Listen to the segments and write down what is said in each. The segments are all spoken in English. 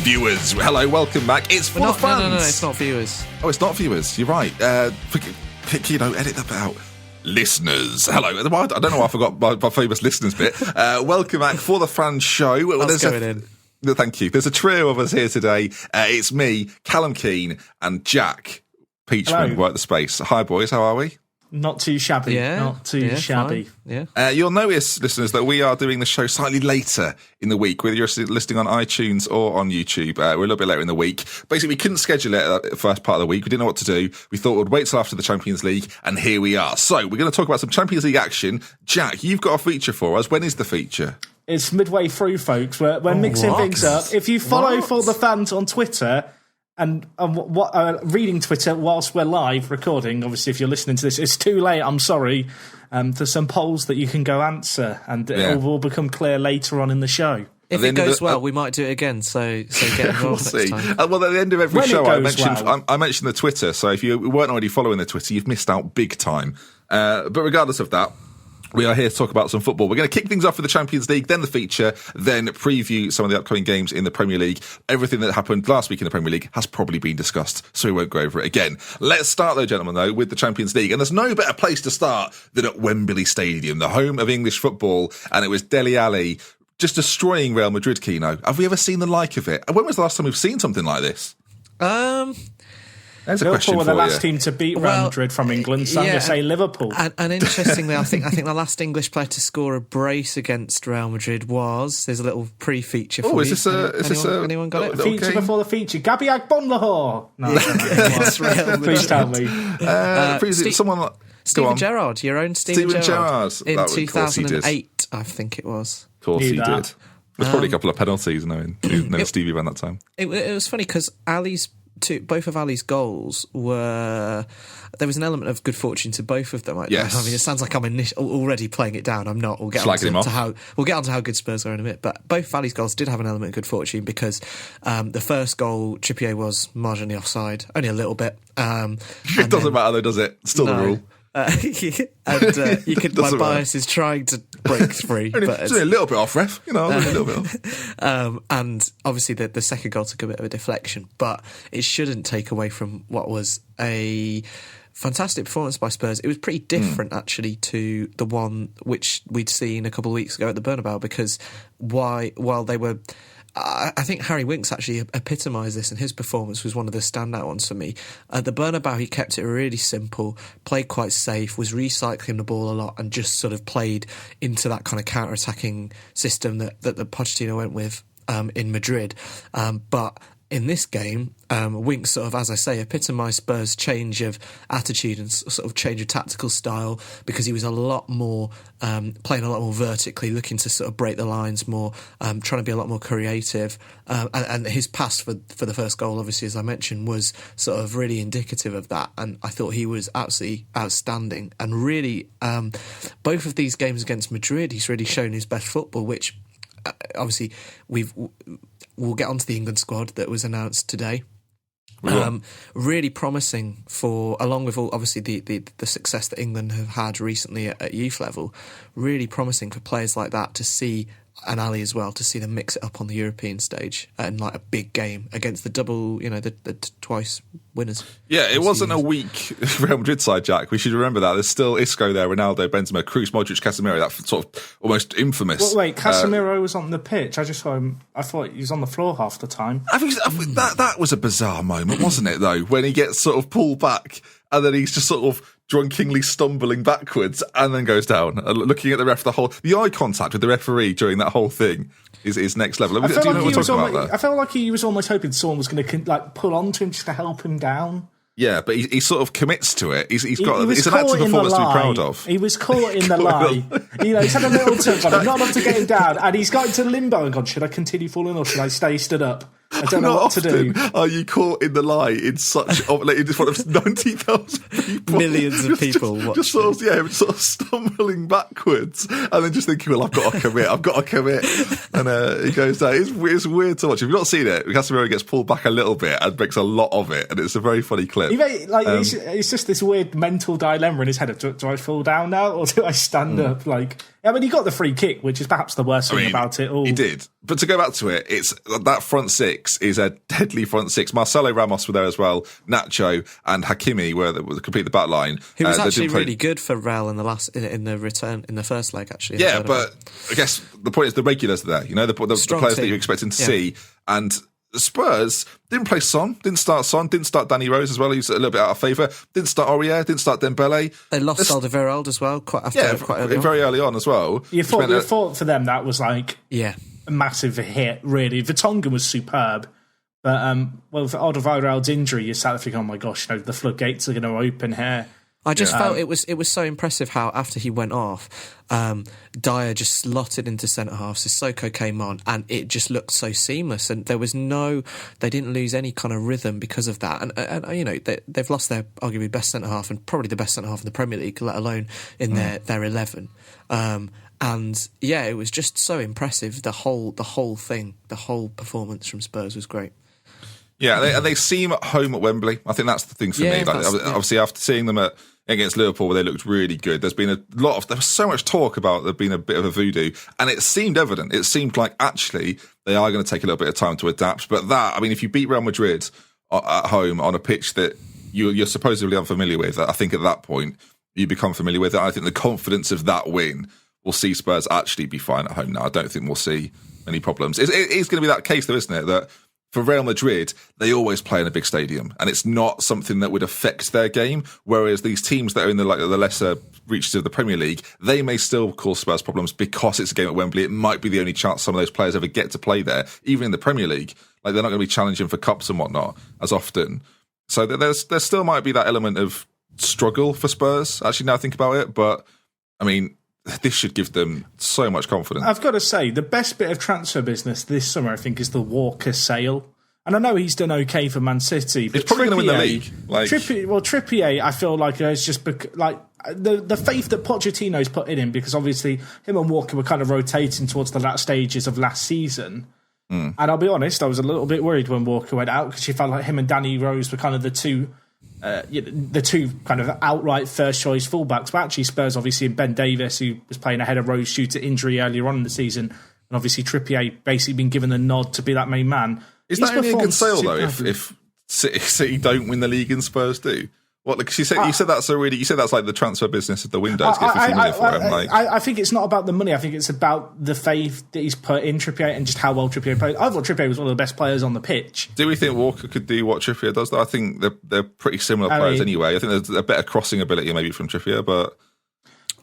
viewers, hello, welcome back. It's for the fans. No, it's not viewers. Oh, it's not viewers. You're right. Edit that bit out. Listeners, hello. I don't know why I forgot my famous listeners bit. Welcome back for the fans show. That's going in. No, thank you. There's a trio of us here today. It's me, Callum Keane, and Jack Peachman. Work the space. Hi, boys. How are we? Not too shabby. Not too shabby. Fine. Yeah. You'll notice, listeners, that we are doing the show slightly later in the week, whether you're listening on iTunes or on YouTube. We're a little bit later in the week. Basically, we couldn't schedule it at the first part of the week. We didn't know what to do. We thought we'd wait till after the Champions League, and here we are. So we're going to talk about some Champions League action. Jack, you've got a feature for us. When is the feature? It's midway through, folks. We're mixing things up. If you follow ForTheFans on Twitter and reading Twitter whilst we're live recording, obviously if you're listening to this, it's too late, I'm sorry. There's some polls that you can go answer, and it will become clear later on in the show. If it goes well, we might do it again, so get involved we'll next see. time. Well, at the end of every show, I well. mentioned the Twitter, so if you weren't already following the Twitter, you've missed out big time. But regardless of that, we are here to talk about some football. We're going to kick things off with the Champions League, then the feature, then preview some of the upcoming games in the Premier League. Everything that happened last week in the Premier League has probably been discussed, so we won't go over it again. Let's start, though, gentlemen, with the Champions League. And there's no better place to start than at Wembley Stadium, the home of English football. And it was Dele Alli just destroying Real Madrid, Kino. Have we ever seen the like of it? When was the last time we've seen something like this? There's a question Liverpool were for the last you. team to beat Real Madrid from England, so I'm going to say Liverpool. And interestingly, I think the last English player to score a brace against Real Madrid was. There's a little pre-feature for you. Anyone got it? Feature before the feature. Gabi Agbonlahor. No, It's Real Madrid. please tell me. Someone. Steven Gerrard, your own Steven Gerrard. In 2008, I think it was. Of course he did. There's probably a couple of penalties knowing Stevie ran that time. It was funny because both of Ali's goals there was an element of good fortune to both of them. Yes. I mean, it sounds like I'm already playing it down. I'm not. We'll get on to how good Spurs are in a bit. But both of Ali's goals did have an element of good fortune because the first goal, Trippier was marginally offside, only a little bit. It doesn't matter though, does it? Still the rule. My bias is trying to break free, but it's a little bit off, ref. A little bit off. And obviously the second goal took a bit of a deflection, but it shouldn't take away from what was a fantastic performance by Spurs. It was pretty different actually to the one which we'd seen a couple of weeks ago at the Bernabeu, because while they were, I think Harry Winks actually epitomised this, and his performance was one of the standout ones for me. At the Bernabeu, he kept it really simple, played quite safe, was recycling the ball a lot, and just sort of played into that kind of counter-attacking system that Pochettino went with in Madrid. But in this game, Winks sort of, as I say, epitomised Spurs' change of attitude and sort of change of tactical style, because he was a lot more playing a lot more vertically, looking to sort of break the lines more, trying to be a lot more creative. And his pass for the first goal, obviously, as I mentioned, was sort of really indicative of that. And I thought he was absolutely outstanding. And really, both of these games against Madrid, he's really shown his best football, which obviously we'll get onto the England squad that was announced today. Really promising along with all, obviously the success that England have had recently at youth level, really promising for players like that to see, and Ali as well, to see them mix it up on the European stage and like a big game against the double, the twice winners. Yeah, it wasn't a weak Real Madrid side, Jack. We should remember that. There's still Isco there, Ronaldo, Benzema, Kroos, Modric, Casemiro, that sort of almost infamous. Well, wait, Casemiro was on the pitch. I just saw him. I thought he was on the floor half the time. I think that was a bizarre moment, wasn't it, though, when he gets sort of pulled back and then he's just sort of drunkenly stumbling backwards and then goes down, looking at the ref. The eye contact with the referee during that whole thing is next level. Do you know what we're talking about there? I felt like he was almost hoping someone was going to pull onto him just to help him down. Yeah, but he sort of commits to it. It's an active performance to be proud of. He was caught in the lie. He's had a little touch on him, not enough to get him down, and he's got into limbo and gone, should I continue falling or should I stay stood up? I don't know what to do. Are you caught in the lie in such in front of 90,000 people, millions of people watching? Just sort of stumbling backwards, and then just thinking, "Well, I've got to commit," and he goes down. It's weird to watch. If you've not seen it, Casemiro gets pulled back a little bit and makes a lot of it, and it's a very funny clip. It's just this weird mental dilemma in his head of do I fall down now or do I stand up? I mean, he got the free kick, which is perhaps the worst thing about it all. He did. But to go back to it, it's that front six is a deadly front six. Marcelo Ramos were there as well, Nacho and Hakimi were complete the back line. He was actually really good for Real in the first leg, actually. Yeah, but I guess the point is the regulars are there, the players team that you're expecting to see. And the Spurs didn't play Son, didn't start Danny Rose as well, he's a little bit out of favour, didn't start Aurier, didn't start Dembele. They lost Alderweireld as well, quite early on as well. You thought for them that was like a massive hit, really. Vertonghen was superb, but for Alderweireld's injury, you sat there thinking, oh my gosh, the floodgates are going to open here. I just felt it was so impressive how after he went off, Dyer just slotted into centre half. Sissoko came on, and it just looked so seamless. And there was they didn't lose any kind of rhythm because of that. And they've lost their arguably best centre half and probably the best centre half in the Premier League, let alone in their 11. And yeah, it was just so impressive. The whole thing, the whole performance from Spurs was great. Yeah, they seem at home at Wembley. I think that's the thing for me. Obviously, after seeing them against Liverpool, where they looked really good, there was so much talk about there being a bit of a voodoo, and it seemed evident. It seemed like actually they are going to take a little bit of time to adapt. But if you beat Real Madrid at home on a pitch that you're supposedly unfamiliar with, I think at that point you become familiar with it. I think the confidence of that win will see Spurs actually be fine at home now. I don't think we'll see any problems. It's going to be that case, though, isn't it? That for Real Madrid, they always play in a big stadium, and it's not something that would affect their game. Whereas these teams that are in the lesser reaches of the Premier League, they may still cause Spurs problems because it's a game at Wembley. It might be the only chance some of those players ever get to play there, even in the Premier League. They're not going to be challenging for cups and whatnot as often. So there still might be that element of struggle for Spurs. Actually, now I think about it, but this should give them so much confidence. I've got to say, the best bit of transfer business this summer, I think, is the Walker sale. And I know he's done okay for Man City, but he's probably going to win the league. Trippier, I feel like it's just the faith that Pochettino's put in him, because obviously him and Walker were kind of rotating towards the last stages of last season. And I'll be honest, I was a little bit worried when Walker went out, because you felt like him and Danny Rose were kind of the two kind of outright first choice fullbacks. But actually, Spurs obviously in Ben Davies, who was playing ahead of Rose due to injury earlier on in the season, and obviously Trippier basically been given the nod to be that main man. Is that only a good sale though? If City don't win the league and Spurs do? What? Like you said that's like the transfer business of the window to get 50 million for him. I think it's not about the money. I think it's about the faith that he's put in Trippier and just how well Trippier played. I thought Trippier was one of the best players on the pitch. Do we think Walker could do what Trippier does, though? I think they're pretty similar players anyway. I think there's a better crossing ability maybe from Trippier, but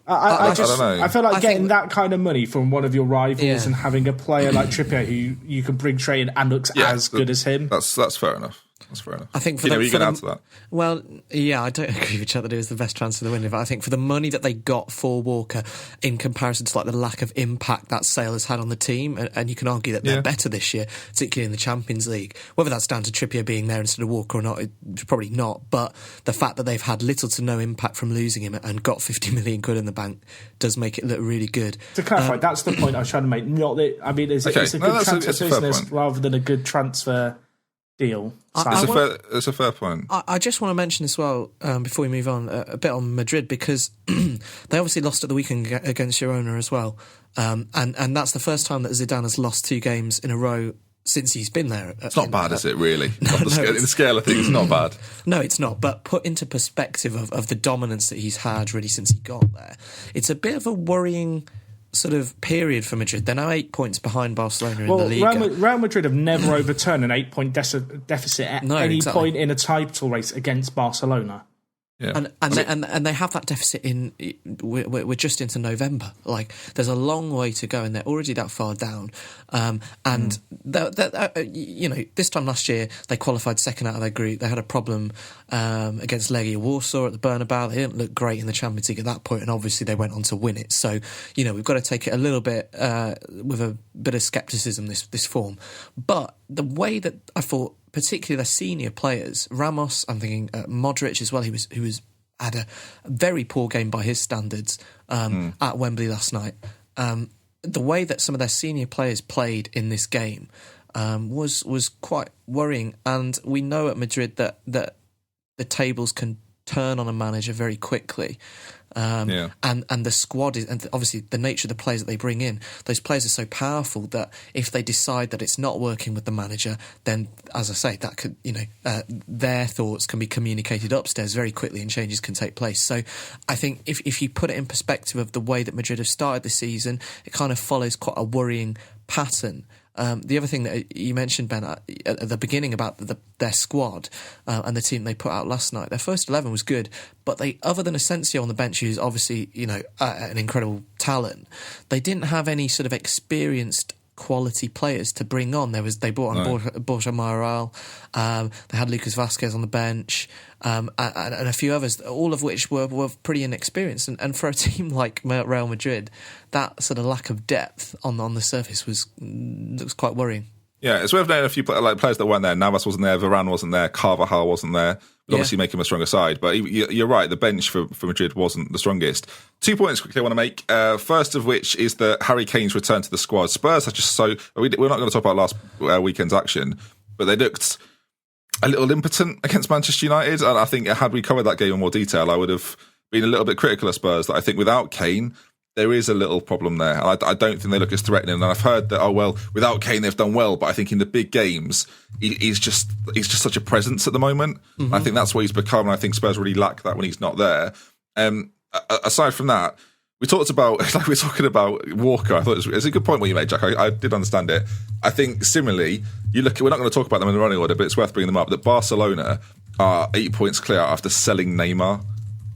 I don't know. I feel like getting that kind of money from one of your rivals and having a player like Trippier who you can bring straight in and looks as good as him. That's fair enough. That's fair enough. I think you can add to that. Well, yeah, I don't agree with you that it was the best transfer of the window, but I think for the money that they got for Walker in comparison to the lack of impact that sale has had on the team, and you can argue that they're better this year, particularly in the Champions League. Whether that's down to Trippier being there instead of Walker or not, it's probably not, but the fact that they've had little to no impact from losing him and got 50 million quid in the bank does make it look really good. To clarify, that's the point I was trying to make. Not that, it's a good transfer business rather than a good transfer deal. It's a fair point. I just want to mention as well, before we move on, a bit on Madrid, because they obviously lost at the weekend against Girona as well. And that's the first time that Zidane has lost 2 games in a row since he's been there. It's not bad, is it, really? In the scale of things, it's not bad. No, it's not. But put into perspective of the dominance that he's had really since he got there, it's a bit of a worrying sort of period for Madrid. They're now 8 points behind Barcelona in the Liga. Real Madrid have never overturned an 8-point deficit at any point in a title race against Barcelona. Yeah. And they have that deficit in. We're just into November. There's a long way to go, and they're already that far down. This time last year they qualified second out of their group. They had a problem against Legia Warsaw at the Bernabeu. They didn't look great in the Champions League at that point, and obviously they went on to win it. So we've got to take it a little bit with a bit of scepticism. This form, but the way that I thought, particularly their senior players, Ramos, I'm thinking Modric as well, who was had a very poor game by his standards at Wembley last night. The way that some of their senior players played in this game was quite worrying, and we know at Madrid that the tables can turn on a manager very quickly. And the squad is, and obviously the nature of the players that they bring in, those players are so powerful that if they decide that it's not working with the manager, then, as I say, that could, their thoughts can be communicated upstairs very quickly and changes can take place. So I think if you put it in perspective of the way that Madrid have started the season, it kind of follows quite a worrying pattern. The other thing that you mentioned, Ben, at the beginning about their squad and the team they put out last night, their first 11 was good, but they, other than Asensio on the bench, who's obviously an incredible talent, they didn't have any sort of experienced quality players to bring on. They brought on Borja Mayoral, they had Lucas Vazquez on the bench, and a few others, all of which were pretty inexperienced. And for a team like Real Madrid, that sort of lack of depth on the surface looks quite worrying. Yeah, it's worth noting a few players that weren't there. Navas wasn't there, Varane wasn't there, Carvajal wasn't there. Obviously make him a stronger side, but you're right, the bench for Madrid wasn't the strongest. 2 points quickly I want to make. First of which is that Harry Kane's return to the squad. Spurs are just so... We're not going to talk about last weekend's action, but they looked a little impotent against Manchester United, and I think had we covered that game in more detail, I would have been a little bit critical of Spurs, that I think without Kane, there is a little problem there. I don't think they look as threatening. And I've heard that, without Kane, they've done well. But I think in the big games, he's just such a presence at the moment. Mm-hmm. I think that's what he's become. And I think Spurs really lack that when he's not there. Aside from that, we're talking about Walker. I thought it's a good point what you made, Jack. I did understand it. I think similarly, we're not going to talk about them in the running order, but it's worth bringing them up, that Barcelona are 8 points clear after selling Neymar.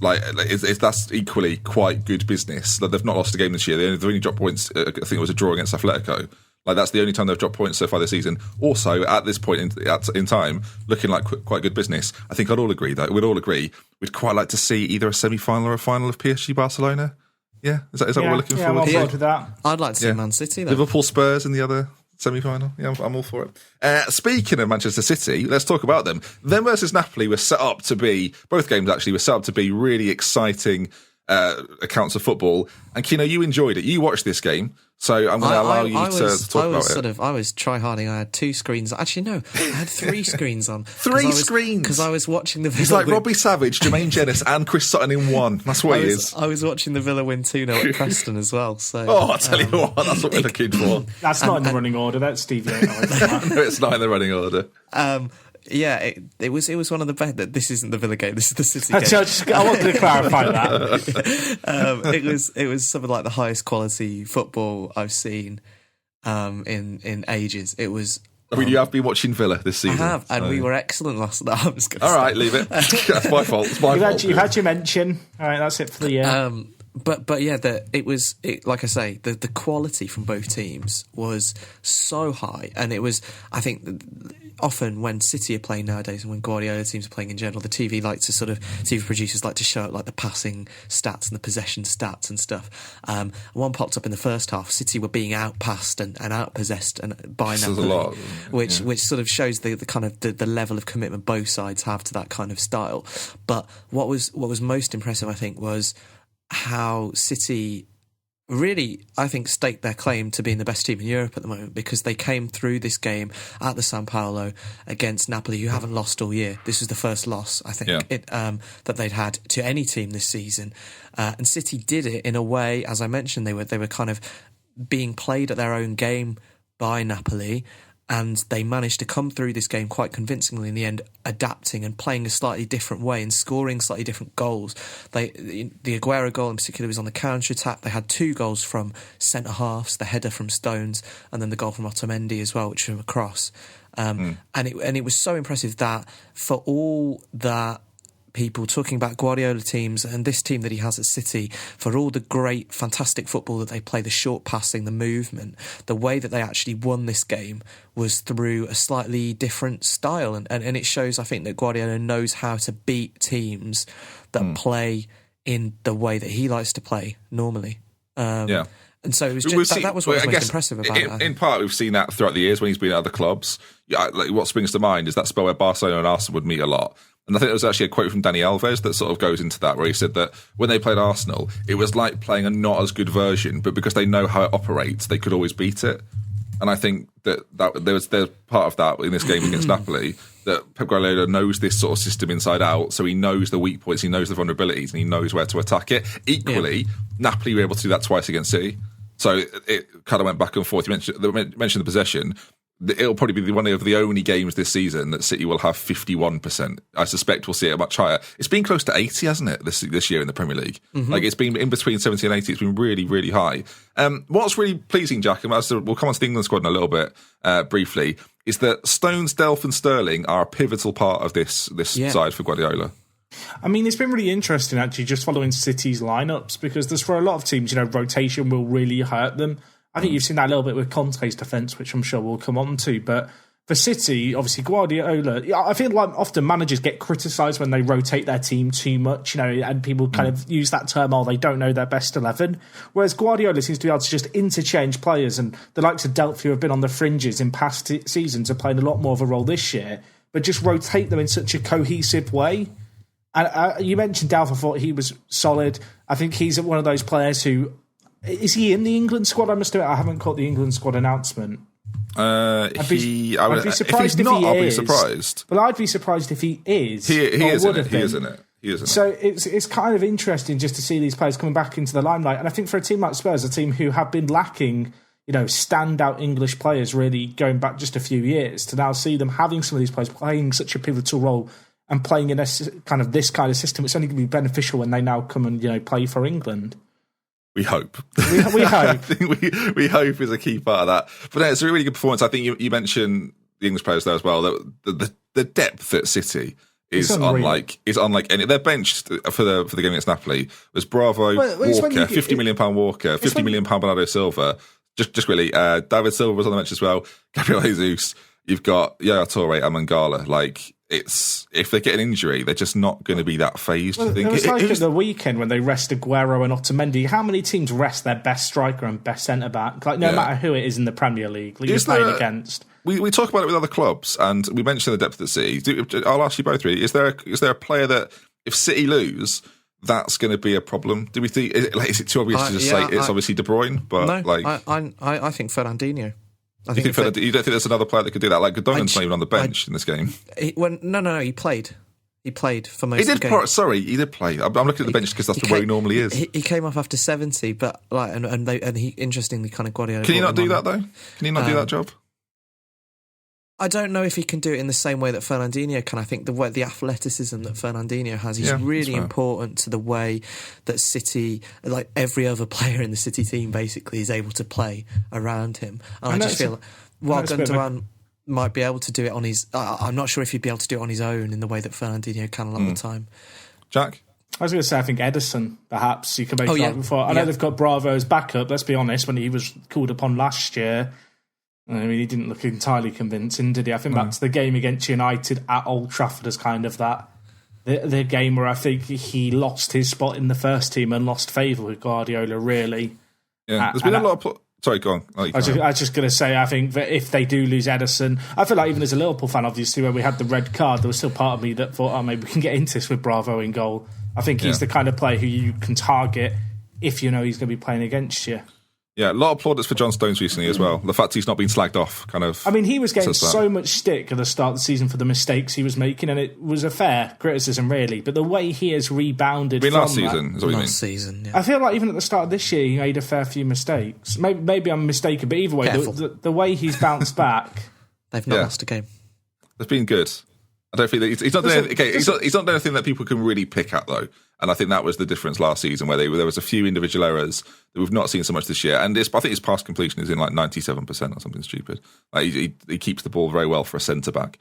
That's equally quite good business. They've not lost a game this year. They've only dropped points. I think it was a draw against Atletico. That's the only time they've dropped points so far this season. Also, at this point in time, looking like quite good business. I think we'd all agree we'd quite like to see either a semi-final or a final of PSG Barcelona. Yeah, is that what we're looking forward to? I'm with that. I'd like to see Man City, though. Liverpool Spurs in the other semi-final. Yeah, I'm all for it. Speaking of Manchester City, let's talk about them. Them versus Napoli were set up to be, both games actually were set up to be really exciting accounts of football. And Kino, you enjoyed it. You watched this game, so I'm going to allow you to talk about it. I was try-harding. I had 2 screens. Actually, no, I had 3 screens on. 3 screens? Because I was watching the Villa. He's like Robbie Savage, Jermaine Jenas and Chris Sutton in one. That's what he is. I was watching the Villa win 2-0 at Preston as well. So, I'll tell you what, that's what we're looking for. That's not in the running order. That's Stevie. No, it's not in the running order. Yeah, it was one of the best. This isn't the Villa game. This is the City game. I wanted to clarify that. It was something like the highest quality football I've seen in ages. It was. You have been watching Villa this season. I have, and we were excellent last night. I'm just going to All right, leave it. That's my fault. It's my fault. You've had your mention. All right, that's it for the year. But yeah, like I say, the quality from both teams was so high, and it was, I think, often when City are playing nowadays and when Guardiola teams are playing in general, the TV producers like to show up like the passing stats and the possession stats and stuff. One popped up in the first half. City were being outpassed and outpossessed by Napoli, which sort of shows the kind of the level of commitment both sides have to that kind of style. But what was most impressive, I think, was how City really, I think, staked their claim to being the best team in Europe at the moment, because they came through this game at the San Paolo against Napoli, who haven't lost all year. This was the first loss, I think, that they'd had to any team this season. And City did it in a way, as I mentioned, they were kind of being played at their own game by Napoli, and they managed to come through this game quite convincingly in the end, adapting and playing a slightly different way and scoring slightly different goals. The Aguero goal in particular was on the counter-attack. They had 2 goals from centre-halves, the header from Stones, and then the goal from Otamendi as well, which was from a cross. And it was so impressive that for all that people talking about Guardiola teams and this team that he has at City, for all the great, fantastic football that they play, the short passing, the movement, the way that they actually won this game was through a slightly different style. And it shows, I think, that Guardiola knows how to beat teams that play in the way that he likes to play normally. And so it was just, that was what was most impressive about it. In part, we've seen that throughout the years when he's been at other clubs. Like what springs to mind is that spell where Barcelona and Arsenal would meet a lot. And I think there was actually a quote from Dani Alves that sort of goes into that, where he said that when they played Arsenal, it was like playing a not as good version, but because they know how it operates, they could always beat it. And I think that there's part of that in this game against Napoli, that Pep Guardiola knows this sort of system inside out, so he knows the weak points, he knows the vulnerabilities, and he knows where to attack it. Equally, Napoli were able to do that twice against City. So it kind of went back and forth. You mentioned the possession. It'll probably be one of the only games this season that City will have 51%. I suspect we'll see it much higher. It's been close to 80, hasn't it, this year in the Premier League? Like, it's been in between 70 and 80. It's been really, really high. What's really pleasing, Jack, and we'll come on to the England squad in a little bit briefly, is that Stones, Delph and Sterling are a pivotal part of this side for Guardiola. I mean, it's been really interesting, actually, just following City's lineups, because there's, for a lot of teams, rotation will really hurt them. I think you've seen that a little bit with Conte's defence, which I'm sure we'll come on to. But for City, obviously, Guardiola, I feel like often managers get criticised when they rotate their team too much, and people kind of use that term, they don't know their best 11. Whereas Guardiola seems to be able to just interchange players, and the likes of Delph, who have been on the fringes in past seasons, are playing a lot more of a role this year, but just rotate them in such a cohesive way. And you mentioned Delph, I thought he was solid. I think he's one of those players who... Is he in the England squad? I must admit, I haven't caught the England squad announcement. I'd be surprised if he is. I'll be surprised. Well, I'd be surprised if he is. He is in it. He is in it. So it's kind of interesting just to see these players coming back into the limelight. And I think for a team like Spurs, a team who have been lacking, standout English players really going back just a few years, to now see them having some of these players playing such a pivotal role and playing in this kind of system, it's only going to be beneficial when they now come and play for England. We hope. We hope. I think we hope is a key part of that. But no, it's a really good performance. I think you mentioned the English players there as well. The depth at City is unlike any. Their bench for the game against Napoli was Bravo, Walker, £50 million Walker, £50 million Bernardo Silva. Just really, David Silva was on the bench as well. Gabriel Jesus. You've got Yaya Toure and Mangala. Like, if they get an injury, they're just not going to be that phased. Well, it was like at the weekend when they rest Aguero and Otamendi. How many teams rest their best striker and best centre back? Like, no matter who it is in the Premier League, you're playing against. We talk about it with other clubs, and we mentioned the depth at City. I'll ask you both really: is there a player that if City lose, that's going to be a problem? Do we think? Is it too obvious to just say it's obviously De Bruyne? But no, I think Fernandinho. You don't think there's another player that could do that? Like, Gundogan's not even on the bench in this game. No, he played. He played for most of the game. He did play. I'm looking at the bench because that's where he normally is. He came off after 70, but and he interestingly kind of Guardiola. Can he not do that though? Can he not do that job? I don't know if he can do it in the same way that Fernandinho can. I think the athleticism that Fernandinho has is really important to the way that City, like every other player in the City team, basically is able to play around him. And I just feel like while Gundogan might be able to do it on his... I'm not sure if he'd be able to do it on his own in the way that Fernandinho can a lot of the time. Jack? I was going to say, I think Ederson, perhaps, you can make that before. I know they've got Bravo as backup, let's be honest, when he was called upon last year... I mean, he didn't look entirely convincing, did he? I think that's the game against United at Old Trafford as kind of the game where I think he lost his spot in the first team and lost favour with Guardiola, really. Yeah, there's been a lot of... Sorry, go on. I was just going to say, I think that if they do lose Ederson, I feel like even as a Liverpool fan, obviously, when we had the red card, there was still part of me that thought, maybe we can get into this with Bravo in goal. I think he's the kind of player who you can target if you know he's going to be playing against you. Yeah, a lot of plaudits for John Stones recently as well. The fact he's not been slagged off, kind of... I mean, he was getting so much stick at the start of the season for the mistakes he was making, and it was a fair criticism, really. But the way he has rebounded from last season, is what you mean? Last season, yeah. I feel like even at the start of this year, he made a fair few mistakes. Maybe I'm mistaken, but either way, the way he's bounced back... They've not lost a game. It's been good. I don't think that he's not doing he's not doing anything that people can really pick at, though. And I think that was the difference last season, where there was a few individual errors that we've not seen so much this year. And I think his pass completion is in like 97% or something stupid. Like he keeps the ball very well for a centre-back.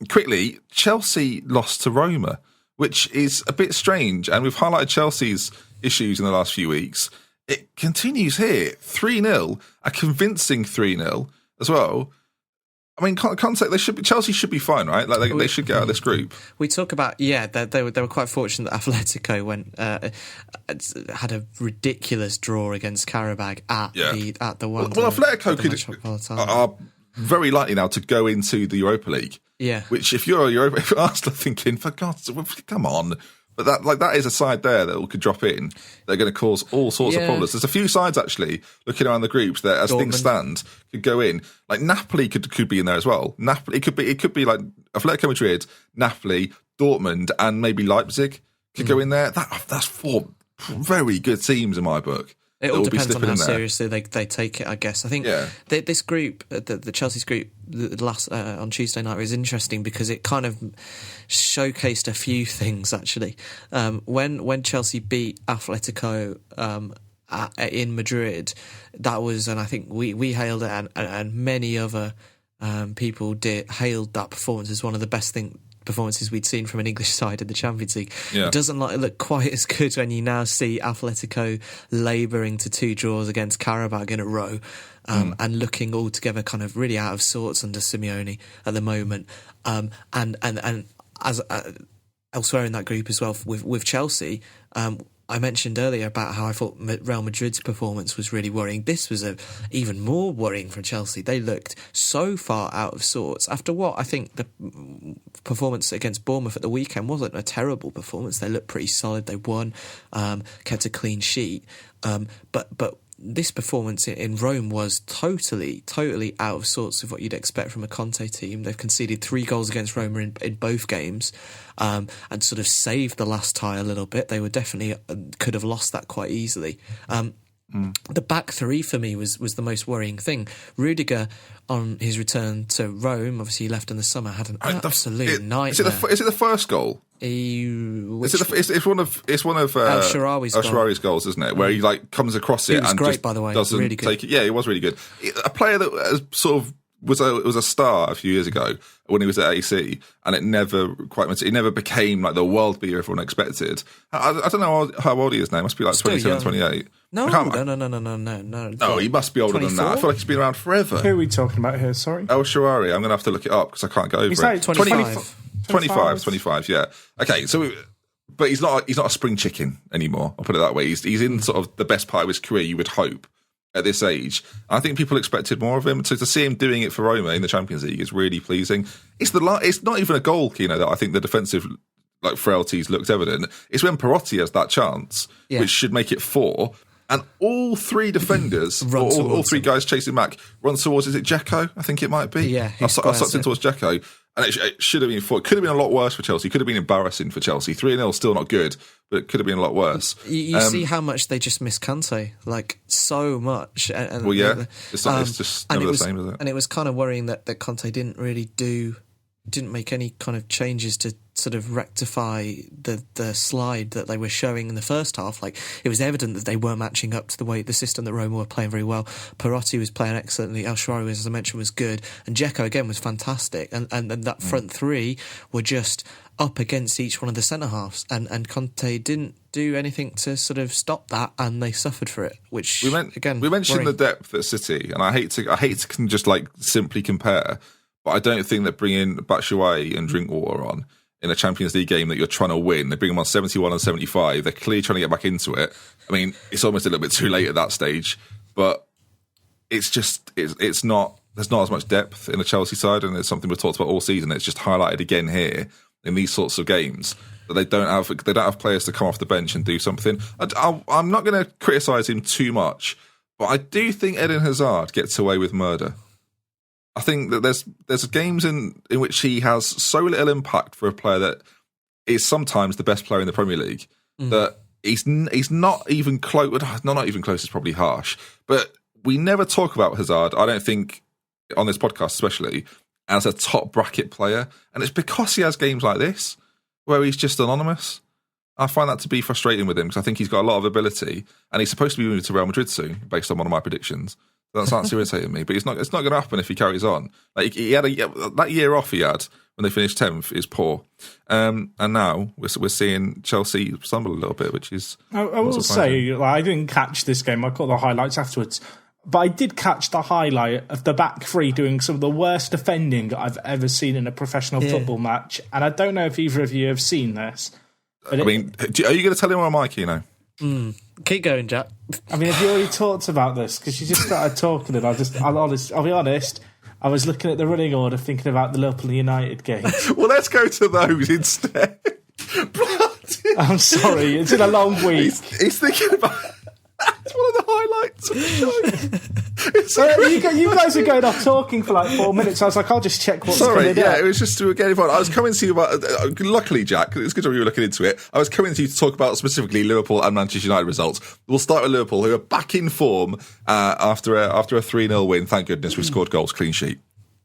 Quickly, Chelsea lost to Roma, which is a bit strange. And we've highlighted Chelsea's issues in the last few weeks. It continues here. 3-0, a convincing 3-0 as well. I mean, context, Chelsea should be fine, right? Like they should get out of this group. We talk about they were quite fortunate that Atletico had a ridiculous draw against Karabag at the one. Well, Atletico are very likely now to go into the Europa League. Yeah, which if you're Arsenal thinking, for God's sake, come on, But that is a side there that could drop in. They're going to cause all sorts of problems. There's a few sides actually looking around the groups that, as things stand, could go in. Like Napoli could be in there as well. Napoli it could be like Atletico Madrid, Napoli, Dortmund, and maybe Leipzig could go in there. That's 4 very good teams in my book. It all depends on how seriously they take it, I guess. I think this group, the Chelsea's group, last on Tuesday night was interesting because it kind of showcased a few things, actually. When Chelsea beat Atletico in Madrid, that was, and I think we hailed it, and many other people hailed that performance as one of the best performances we'd seen from an English side in the Champions League. It doesn't look quite as good when you now see Atletico labouring to 2 draws against Qarabag in a row, and looking altogether kind of really out of sorts under Simeone at the moment. And as elsewhere in that group as well with Chelsea, I mentioned earlier about how I thought Real Madrid's performance was really worrying. This was even more worrying from Chelsea. They looked so far out of sorts after what I think the performance against Bournemouth at the weekend wasn't a terrible performance. They looked pretty solid. They won, kept a clean sheet. But this performance in Rome was totally out of sorts of what you'd expect from a Conte team. They've conceded 3 goals against Roma in both games, and sort of saved the last tie a little bit. They were definitely could have lost that quite easily. The back 3 for me was the most worrying thing. Rudiger, on his return to Rome, obviously he left in the summer, had an absolute nightmare. Is it the first goal? It's one of El Shaarawy's goals, isn't it? Where he comes across it and great, just by the way. doesn't really good. take it. Yeah, it was really good. A player that sort of was a star a few years ago when he was at AC, and it never became like the world beater everyone expected. I don't know how old he is now. He must be like 27, 28. No, he must be older 24? Than that. I feel like he's been around forever. Who are we talking about here? Sorry, El Shaarawy. I'm going to have to look it up because I can't go over it. 25, yeah. Okay, but he's not a spring chicken anymore. I'll put it that way. He's in sort of the best part of his career, you would hope, at this age. I think people expected more of him. So to see him doing it for Roma in the Champions League is really pleasing. It's not even a goal, that I think the defensive frailties looked evident. It's when Perotti has that chance, which should make it 4. And all 3 defenders, all 3 guys chasing back, run towards, is it Dzeko? I think it might be. Yeah, I sucked in towards Dzeko. And it should have been 4. It could have been a lot worse for Chelsea. It could have been embarrassing for Chelsea. 3-0 still not good, but it could have been a lot worse. You see how much they just miss Kante, so much. And it's just never the same, is it? And it was kind of worrying that Kante didn't make any kind of changes to sort of rectify the slide that they were showing in the first half. It was evident that they were matching up to the system that Roma were playing very well. Perotti was playing excellently. El Shaarawy, as I mentioned, was good. And Dzeko, again, was fantastic. And that front 3 were just up against each one of the centre-halves. And Conte didn't do anything to sort of stop that, and they suffered for it, which, we mentioned the depth at City, and I hate to just simply compare, but I don't think that bringing Batshuayi and Drinkwater on in a Champions League game that you're trying to win, they bring them on 71 and 75. They're clearly trying to get back into it. I mean, it's almost a little bit too late at that stage, but it's not. There's not as much depth in the Chelsea side, and it's something we've talked about all season. It's just highlighted again here in these sorts of games that they don't have players to come off the bench and do something. I'm not going to criticise him too much, but I do think Eden Hazard gets away with murder. I think that there's games in which he has so little impact for a player that is sometimes the best player in the Premier League that he's not even close. Not even close is probably harsh, but we never talk about Hazard, I don't think, on this podcast especially, as a top bracket player, and it's because he has games like this where he's just anonymous. I find that to be frustrating with him because I think he's got a lot of ability, and he's supposed to be moving to Real Madrid soon, based on one of my predictions. That's irritating me, but it's not going to happen if he carries on. He had that year off he had when they finished 10th is poor, and now we're seeing Chelsea stumble a little bit, which is. I will say, I didn't catch this game. I caught the highlights afterwards, but I did catch the highlight of the back 3 doing some of the worst defending I've ever seen in a professional football match, and I don't know if either of you have seen this. Are you going to tell him or am I, Kino? Keep going, Jack. I mean, have you already talked about this? Because you just started talking, and I'll be honest. I was looking at the running order, thinking about the Liverpool United game. Well, let's go to those instead. Bloody I'm sorry, it's been a long week. He's thinking about. It's one of the highlights of the show. You guys are going off talking for like 4 minutes. I was like, I'll just check what's coming up. It was just to get involved. I was coming to you about. Luckily, Jack, it's good job you were looking into it. I was coming to you to talk about specifically Liverpool and Manchester United results. We'll start with Liverpool, who are back in form after a 3-0 win. Thank goodness we scored goals, clean sheet.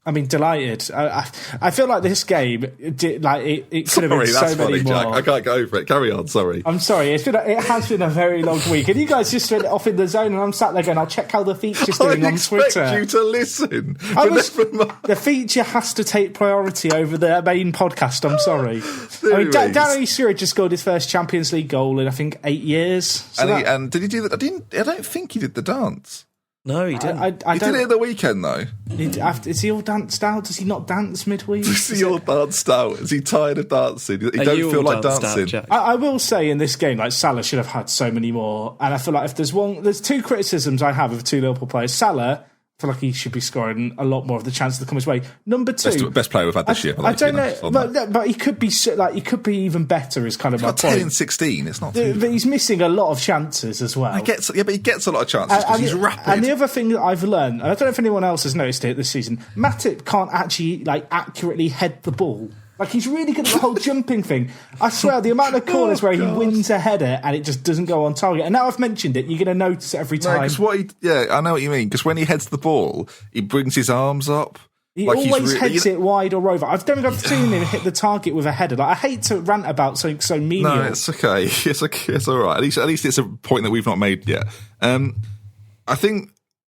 I mean, delighted. I feel like this game, it could have been so many more. Jack. I can't get over it. Carry on. Sorry. I'm sorry. It has been a very long week, and you guys just went off in the zone, and I'm sat there going, "I'll check how the feature's doing on Twitter." I expect you to listen. The feature has to take priority over the main podcast. I'm sorry. I mean, Gary Sturridge just scored his first Champions League goal in I think 8 years. So and did he do that? I don't think he did the dance. No, he didn't. He did it at the weekend, though. Is he all danced out? Does he not dance midweek? Is he all danced out? Is he tired of dancing? He don't feel like dancing. I will say in this game, like Salah should have had so many more. And I feel like if there's two criticisms I have of two Liverpool players. Salah, I feel like he should be scoring a lot more of the chances that come his way. Number two, best player we've had this year. I don't know, but he could be even better. Is kind of my point. 10 in 16. It's not. But he's missing a lot of chances as well. He gets a lot of chances because he's rapid. And the other thing that I've learned, and I don't know if anyone else has noticed it this season, Matip can't actually accurately head the ball. Like, he's really good at the whole jumping thing. I swear, the amount of corners where he wins a header and it just doesn't go on target. And now I've mentioned it, you're going to notice it every time. I know what you mean. Because when he heads the ball, he brings his arms up. He always heads it wide or over. I've never seen him hit the target with a header. Like, I hate to rant about something so menial. No, it's okay. It's all right. At least it's a point that we've not made yet. I think,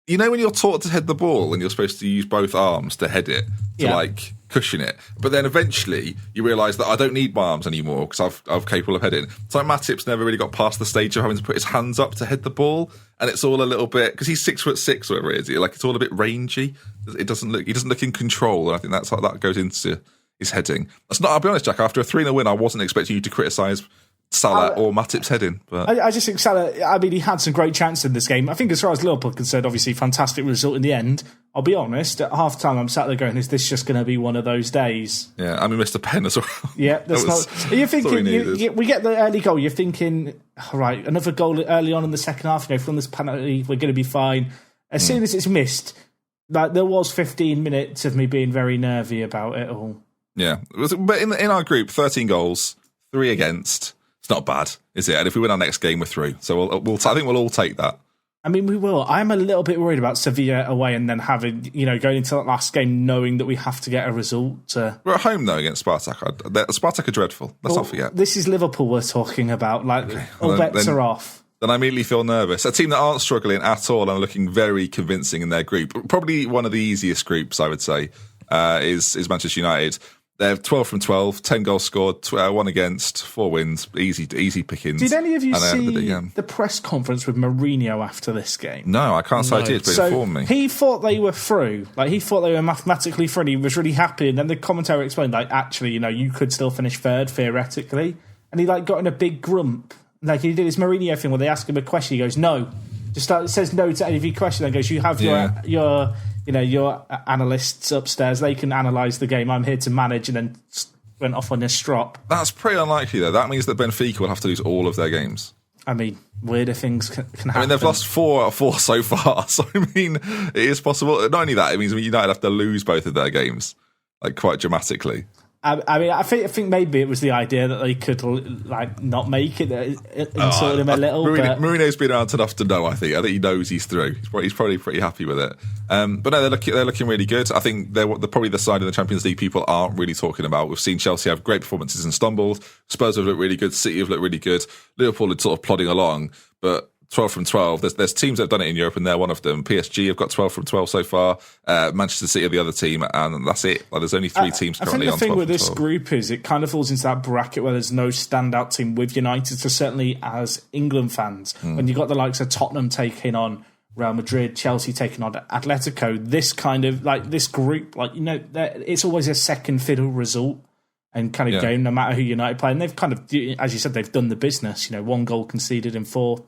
when you're taught to head the ball and you're supposed to use both arms to head it, to cushion it, but then eventually you realise that I don't need my arms anymore because I'm capable of heading. So Matip's never really got past the stage of having to put his hands up to head the ball, and it's all a little bit because he's 6'6", whatever it is. It's all a bit rangy. He doesn't look in control, and I think that's how that goes into his heading. I'll be honest, Jack. After a 3-0 win, I wasn't expecting you to criticise Salah or Matip's heading. But I just think Salah, he had some great chances in this game. I think as far as Liverpool are concerned, obviously fantastic result in the end. I'll be honest, at half time I'm sat there going, is this just going to be one of those days? Yeah, I mean, Mr. Penn as well. Yeah, are you thinking, we get the early goal, you're thinking, all right, another goal early on in the second half, from this penalty, we're going to be fine. As soon as it's missed, there was 15 minutes of me being very nervy about it all. Yeah, but in our group, 13 goals, 3 against. It's not bad, is it? And if we win our next game, we're through. So I think we'll all take that. I mean, we will. I'm a little bit worried about Sevilla away and then having, going into that last game knowing that we have to get a result. We're at home, though, against Spartak. Spartak are dreadful. Let's not forget. This is Liverpool we're talking about. All bets are off. Then I immediately feel nervous. A team that aren't struggling at all and are looking very convincing in their group. Probably one of the easiest groups, I would say, is Manchester United. They have 12 from 12, 10 goals scored, 1 against, 4 wins, easy pickings. Did any of you see the press conference with Mourinho after this game? No, I can't say I did, but inform me. He thought they were through. He thought they were mathematically through, and he was really happy. And then the commentator explained, actually, you could still finish third, theoretically. And he, got in a big grump. He did his Mourinho thing where they ask him a question, he goes, no. Just says no to any of your questions and goes, you have your analysts upstairs, they can analyse the game. I'm here to manage, and then went off on a strop. That's pretty unlikely, though. That means that Benfica will have to lose all of their games. I mean, weirder things can happen. I mean, they've lost 4 out of 4 so far. So, I mean, it is possible. Not only that, it means United have to lose both of their games, quite dramatically. I think maybe it was the idea that they could not make it and sort them a little. Mourinho's been around enough to know. I think he knows he's through. He's probably pretty happy with it. But no, they're looking really good. I think they're probably the side of the Champions League people aren't really talking about. We've seen Chelsea have great performances and stumbled. Spurs have looked really good. City have looked really good. Liverpool are sort of plodding along, but 12 from 12. There's teams that have done it in Europe, and they're one of them. PSG have got 12 from 12 so far. Manchester City are the other team, and that's it. There's only 3 teams currently on 12. I think the thing with this group is it kind of falls into that bracket where there's no standout team with United. So certainly as England fans, when you've got the likes of Tottenham taking on Real Madrid, Chelsea taking on Atletico, this kind of this group, it's always a second fiddle result and kind of game, no matter who United play. And they've kind of, as you said, they've done the business. 1 goal conceded in 4.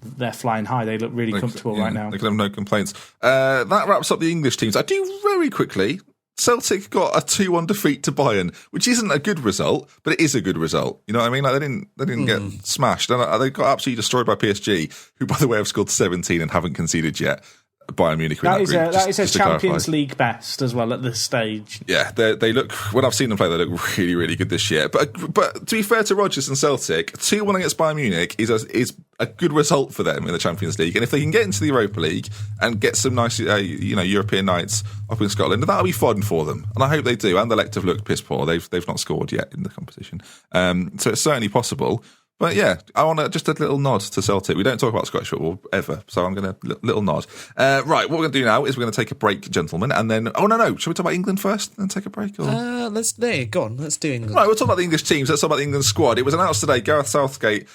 They're flying high. They look really comfortable right now. They can have no complaints. That wraps up the English teams. I do very quickly Celtic got a 2-1 defeat to Bayern, which isn't a good result, but it is a good result. You know what I mean? Like they didn't get smashed. And they got absolutely destroyed by PSG, who, by the way, have scored 17 and haven't conceded yet. Bayern Munich. That is a Champions League best as well at this stage. Yeah, they look. When I've seen them play, they look really, really good this year. But to be fair to Rodgers and Celtic, 2-1 against Bayern Munich is a good result for them in the Champions League. And if they can get into the Europa League and get some nice, European nights up in Scotland, that'll be fun for them. And I hope they do. And the Lect have looked piss poor. They've not scored yet in the competition. So it's certainly possible. But yeah, I want just a little nod to Celtic. We don't talk about Scottish football ever, so I'm going to little nod. Right, what we're going to do now is we're going to take a break, gentlemen, and then shall we talk about England first and take a break? Or? Go on. Let's do England. Right, we'll talk about the English teams. Let's talk about the England squad. It was announced today. Gareth Southgate.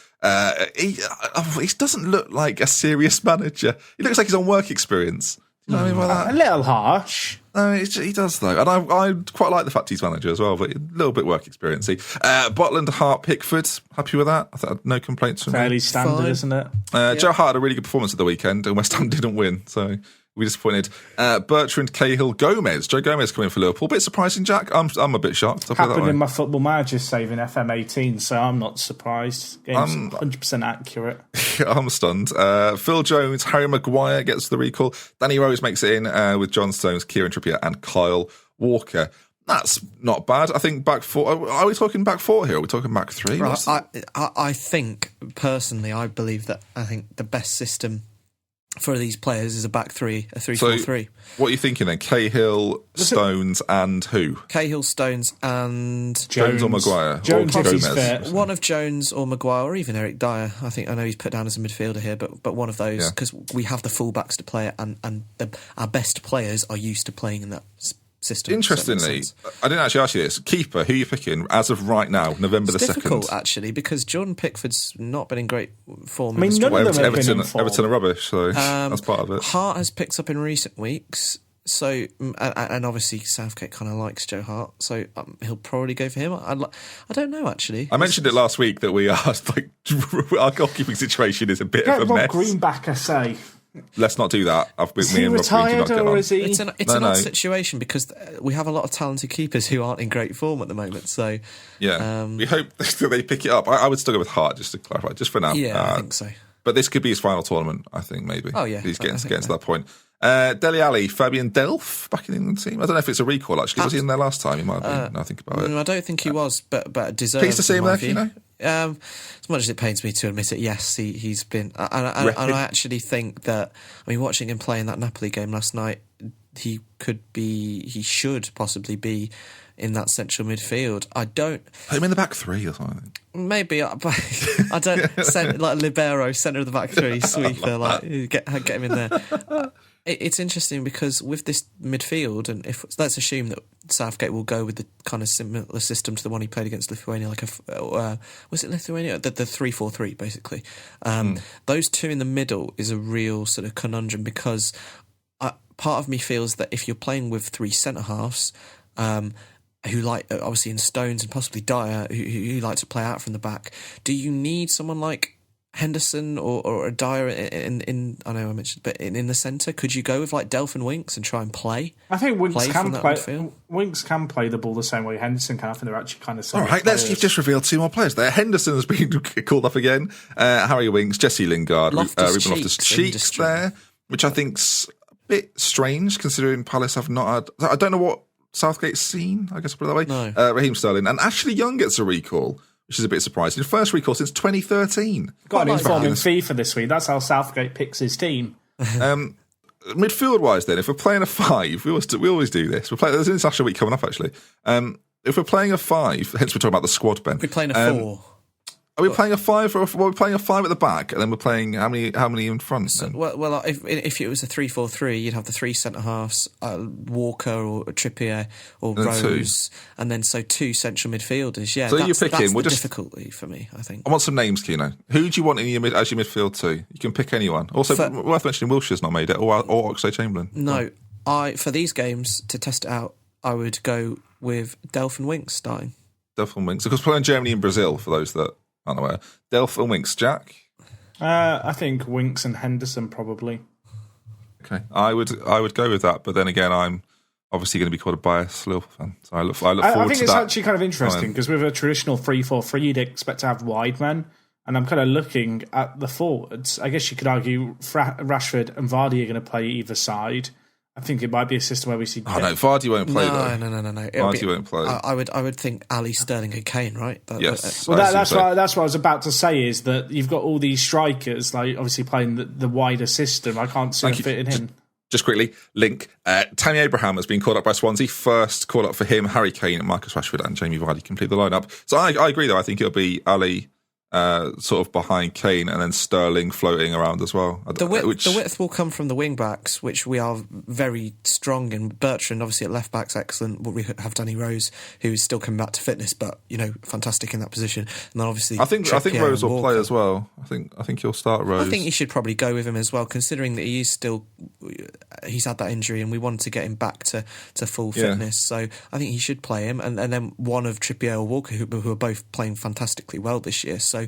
He doesn't look like a serious manager. He looks like he's on work experience. You know what I mean by that? A little harsh. No, he does though, and I quite like the fact he's manager as well, but a little bit work experience-y. Butland, Hart, Pickford, happy with that? I thought no complaints from fairly standard, fine. Isn't it? Joe Hart had a really good performance at the weekend, and West Ham didn't win, so we disappointed. Bertrand, Cahill, Gomez. Joe Gomez coming for Liverpool. Bit surprising, Jack. I'm a bit shocked. Happened in my Football Manager saving FM18, so I'm not surprised. Game's 100% accurate. I'm stunned. Phil Jones, Harry Maguire gets the recall. Danny Rose makes it in with John Stones, Kieran Trippier, and Kyle Walker. That's not bad. I think back four. Are we talking back four here? Are we talking back three? Right, I think, personally, I think the best system for these players is a back three, a 3-4-3. What are you thinking then? Cahill, Stones, and who? Cahill, Stones, and Jones or Maguire? Jones or Gomez. One of Jones or Maguire, or even Eric Dyer. I know he's put down as a midfielder here, but one of those, because we have the fullbacks to play it, and our best players are used to playing in that system. Interestingly, I didn't actually ask you this. Keeper, who are you picking as of right now, November the 2nd? It's difficult, actually, because Jordan Pickford's not been in great form. I mean, none of them have been in form. Everton are rubbish, so that's part of it. Hart has picked up in recent weeks, so and obviously Southgate kind of likes Joe Hart, so he'll probably go for him. I don't know, actually. I mentioned it last week that we are like our goalkeeping situation is a bit of a mess. Greenback, I say. Let's not do that. Is he retired or is he? It's an odd situation because we have a lot of talented keepers who aren't in great form at the moment. So yeah, we hope that they pick it up. I would still go with Hart, just to clarify, just for now. Yeah, I think so. But this could be his final tournament, I think, maybe. Oh yeah, he's getting to that point. Dele Alli, Fabian Delph back in the England team. I don't know if it's a recall actually. Was he in there last time? He might have been. Now I think about it. I don't think he was, but deserved. Pleased to see him there, you know. As much as it pains me to admit it, yes, he's been. And I actually think that, watching him play in that Napoli game last night, he should possibly be in that central midfield. I don't. Put him in the back three or something. Maybe, but I don't. Like libero, centre of the back three, sweeper, get him in there. It's interesting because with this midfield, and let's assume that Southgate will go with the kind of similar system to the one he played against Lithuania, was it Lithuania? The 3-4-3, basically. Those two in the middle is a real sort of conundrum because part of me feels that if you're playing with three centre-halves, who like, obviously in Stones and possibly Dyer, who like to play out from the back, do you need someone like Henderson or a Dyer in I know I mentioned, but in the centre? Could you go with like Delph and Winks and try and play? I think Winks can play. Winks can play the ball the same way Henderson can. I think they're actually kind of. All right, you've just revealed two more players there. Henderson has been called up again. Harry Winks, Jesse Lingard, Ruben Loftus-Cheek there, which I think's a bit strange considering Palace have not had. I don't know what Southgate's seen. I guess I'll put it that way. No. Raheem Sterling and Ashley Young gets a recall, which is a bit surprising. First recall since 2013. Got an informing fee for this week. That's how Southgate picks his team. Midfield-wise then, if we're playing a five, we always do this. There's an international week coming up, actually. If we're playing a five, hence we're talking about the squad, Ben. We're playing a four. Are we playing a five, or are we playing a five at the back, and then we're playing how many in front? So, well, if it was a 3-4-3, you'd have the three centre halves, Walker or Trippier or Rose, and then two central midfielders. Yeah, so you're picking. That's the difficulty for me, I think. I want some names, Keno. Who do you want in your midfield too? You can pick anyone. Also, worth mentioning, Wilshire's not made it, or Oxlade-Chamberlain. No, for these games to test it out, I would go with Delph and Winks starting. Delph and Winks, because we're playing Germany and Brazil for those that aren't aware. Delph and Winks, Jack? I think Winks and Henderson probably. Okay, I would go with that, but then again, I'm obviously going to be quite a biased Liverpool fan. So I look forward to that. I think it's actually kind of interesting because with a traditional 3-4-3, you'd expect to have wide men. And I'm kind of looking at the forwards. I guess you could argue Rashford and Vardy are going to play either side. I think it might be a system where we see... Oh, no, Vardy won't play, though. No. Vardy won't play. I would think Ali, Sterling and Kane, right? Yes. Well, that's what I was about to say, is that you've got all these strikers, like obviously playing the wider system. I can't see it fitting in. Just quickly, link. Tammy Abraham has been called up by Swansea. First call up for him, Harry Kane, Marcus Rashford and Jamie Vardy complete the lineup. So I agree, though. I think it'll be Ali... sort of behind Kane, and then Sterling floating around as well. The width will come from the wing backs, which we are very strong in. Bertrand, obviously at left back's excellent. We have Danny Rose, who's still coming back to fitness, but fantastic in that position. And then obviously, I think Rose will play as well. I think he'll start Rose. I think you should probably go with him as well, considering that he's had that injury, and we wanted to get him back to full fitness. So I think he should play him, and then one of Trippier or Walker, who are both playing fantastically well this year. So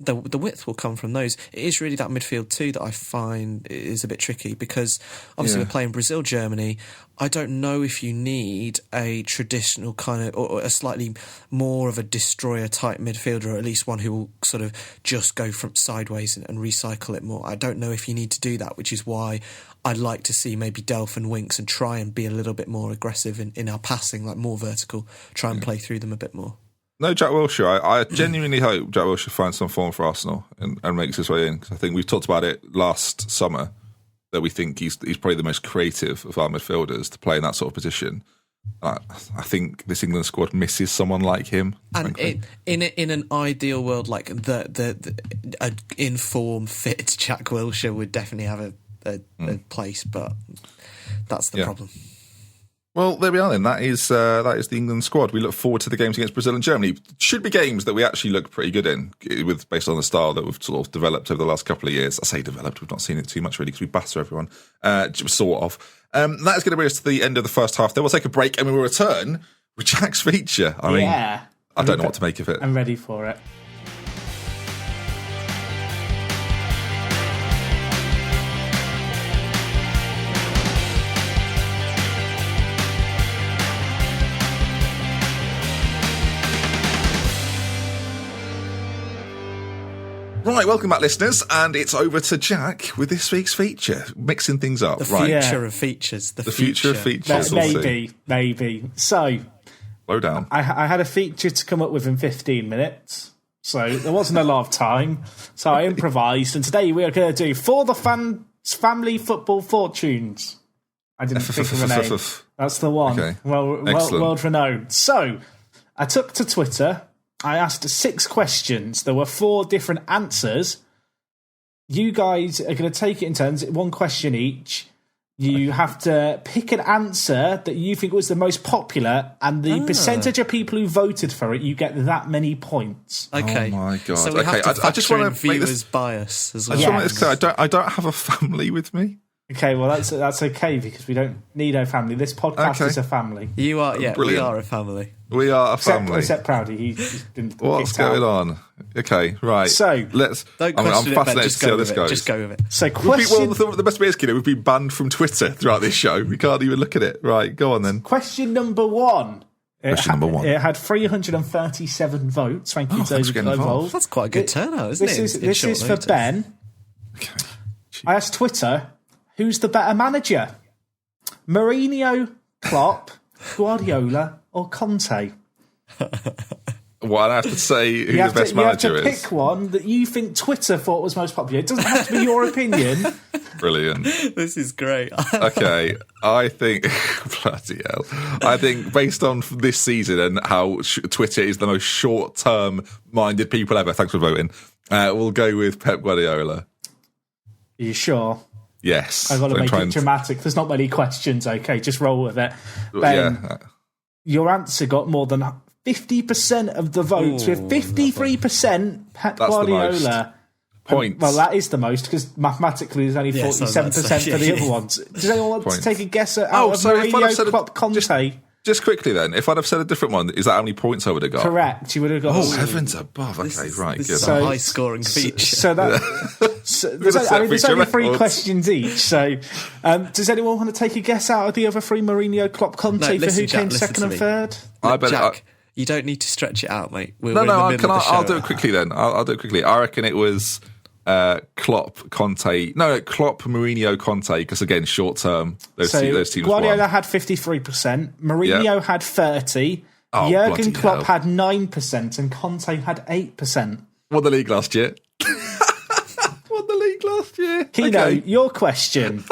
the width will come from those. It is really that midfield too that I find is a bit tricky, because obviously we're playing Brazil, Germany. I don't know if you need a traditional kind of, or a slightly more of a destroyer type midfielder, or at least one who will sort of just go from sideways and recycle it more. I don't know if you need to do that, which is why I'd like to see maybe Delph and Winks and try and be a little bit more aggressive in our passing, like more vertical, try and play through them a bit more. No, Jack Wilshere. I genuinely hope Jack Wilshere finds some form for Arsenal and makes his way in, because I think we've talked about it last summer that we think he's probably the most creative of our midfielders to play in that sort of position. I think this England squad misses someone like him. And in an ideal world, like a in-form, fit Jack Wilshere would definitely have a place, but that's the problem. Well, there we are then. That is the England squad. We look forward to the games against Brazil and Germany. Should be games that we actually look pretty good in, based on the style that we've sort of developed over the last couple of years. I say developed, we've not seen it too much really, because we batter everyone, sort of. That is going to bring us to the end of the first half. Then we'll take a break and we will return with Jack's feature. I mean, I don't know what to make of it. I'm ready for it. Right, welcome back, listeners, and it's over to Jack with this week's feature, mixing things up. The future of features. The future of features. Maybe. So, slow down. I had a feature to come up with in 15 minutes, so there wasn't a lot of time. So I improvised, and today we are going to do For the Fans Family Football Fortunes. I didn't think of a name. That's the one. Okay. World renowned. So, I took to Twitter. I asked 6 questions. There were 4 different answers. You guys are going to take it in turns, 1 question each. You have to pick an answer that you think was the most popular, and the percentage of people who voted for it, you get that many points. Okay. Oh my God. So we have to factor in viewers' bias as well. I just want to make this clear. I don't have a family with me. Okay, well that's okay, because we don't need a family. This podcast is a family. You are, Brilliant. We are a family. We are a family. Except Proudy, he's been What's going on? Okay, right. So let's. I'm fascinated to see how this goes. Just go with it. So question. The best way is, we've been banned from Twitter throughout this show. We can't even look at it. Right, go on then. Question number 1. It had 337 votes. Thank you to those who got involved. That's quite a good turnout, isn't it? This is for Ben. Okay. I asked Twitter, who's the better manager? Mourinho, Klopp, Guardiola, or Conte? Well, I have to say who the best manager is. You have to pick one that you think Twitter thought was most popular. It doesn't have to be your opinion. Brilliant. This is great. Okay, I think... bloody hell. I think based on this season and how Twitter is the most short-term minded people ever, thanks for voting, we'll go with Pep Guardiola. Are you sure? Yes. I've got to make it dramatic. There's not many questions, okay? Just roll with it. Ben, your answer got more than 50% of the votes, with 53% Pep Guardiola. Points. Well, that is the most, because mathematically there's only 47% for the other ones. Does anyone want to take a guess at Mourinho, Klopp, Conte? Just quickly then, if I'd have said a different one, is that how many points I would have got? Correct. You would have got... Oh, heavens above. Okay, right. This is a high-scoring feature. there's only 3 questions each. So, does anyone want to take a guess out of the other 3? Mourinho, Klopp, Conte, for who came second and third? Jack, you don't need to stretch it out, mate. I'll do it quickly then. I'll do it quickly. I reckon it was Klopp, Conte. No, Klopp, Mourinho, Conte. Because again, short term, those teams. Guardiola won. had 53%. Mourinho had 30%. Jurgen Klopp had 9%, and Conte had 8%. Won the league last year. Kino, okay. Your question.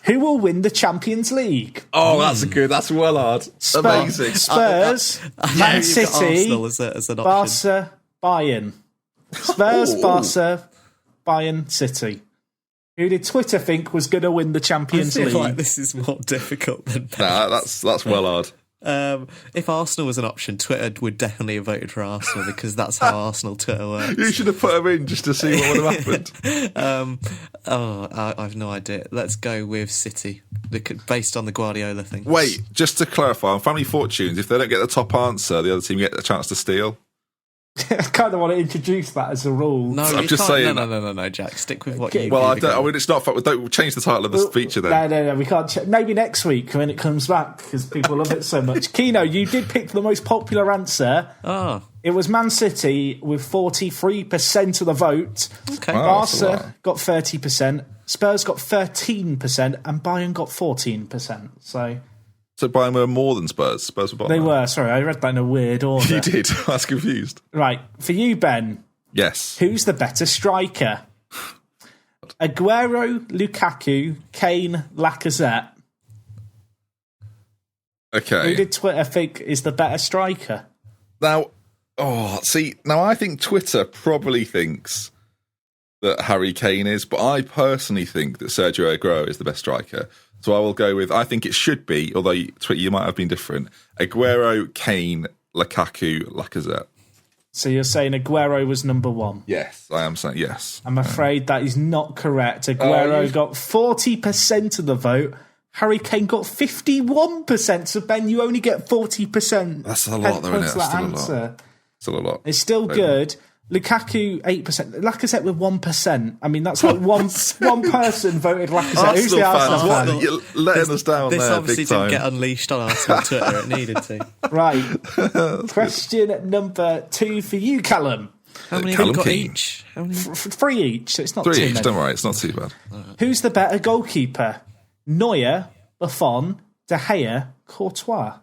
Who will win the Champions League? Oh, that's well hard. Amazing. Spurs, Man City, as an Barca, Bayern. Spurs, Barca, Bayern, City. Who did Twitter think was going to win the Champions League? Like this is more difficult than that's well hard. If Arsenal was an option, Twitter would definitely have voted for Arsenal because that's how Arsenal Twitter works. You should have put them in just to see what would have happened. I have no idea. Let's go with City, based on the Guardiola thing. Wait, just to clarify, on Family Fortunes, if they don't get the top answer, the other team get a chance to steal. I kind of want to introduce that as a rule. No, I'm just saying. No, Jack. Stick with what you. Well, it's not. Don't change the title of this feature then. No, we can't. Maybe next week when it comes back because people love it so much. Kino, you did pick the most popular answer. Oh. It was Man City with 43% of the vote. Okay. Barca got 30%. Spurs got 13%, and Bayern got 14%. So Bayern were more than Spurs. Spurs were bottom. They were. Sorry, I read that in a weird order. You did. I was confused. Right. For you, Ben. Yes. Who's the better striker? Aguero, Lukaku, Kane, Lacazette. Okay. Who did Twitter think is the better striker? Now I think Twitter probably thinks that Harry Kane is, but I personally think that Sergio Aguero is the best striker. So I will go with, I think it should be, although you might have been different, Aguero, Kane, Lukaku, Lacazette. So you're saying Aguero was number 1? Yes, I am saying yes. I'm afraid that is not correct. Aguero got 40% of the vote. Harry Kane got 51%. So, Ben, you only get 40%. That's a lot, though, isn't it? That's still a lot. It's still good. Lukaku 8%, Lacazette with 1%. I mean, that's like one person voted Lacazette. Who's the Arsenal fan? You're letting us down this there. obviously didn't get unleashed on Arsenal Twitter. It needed to. Right. Question number 2 for you, Callum. How many have you got each? How many? 3 each. So it's not 3 too each. many. Don't worry, it's not too bad. Who's the better goalkeeper? Neuer, Buffon, De Gea, Courtois.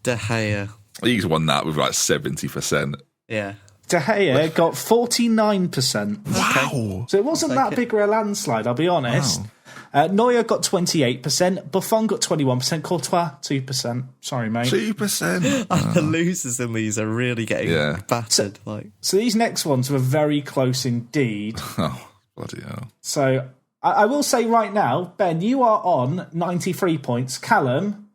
De Gea. He's won that with like 70%. Yeah. De Gea got 49%. Wow. So it wasn't that big of a landslide, I'll be honest. Wow. Neuer got 28%, Buffon got 21%, Courtois 2%. Sorry, mate. 2%. The losers in these are really getting battered. So these next ones were very close indeed. Oh, bloody hell. So I will say right now, Ben, you are on 93 points. Callum,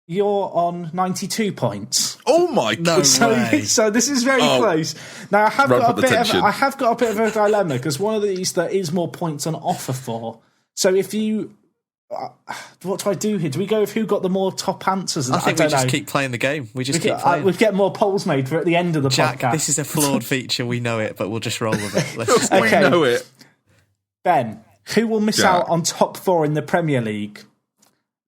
you're on 92 points. Oh my god! So this is very close. Now I have got a bit of a dilemma because one of these there is more points on offer for. So if you, what do I do here? Do we go with who got the more top answers? I think we just keep playing the game. We keep playing. We get more polls made for at the end of the podcast. This is a flawed feature. We know it, but we'll just roll with it. We know it. Ben, who will miss out on top 4 in the Premier League?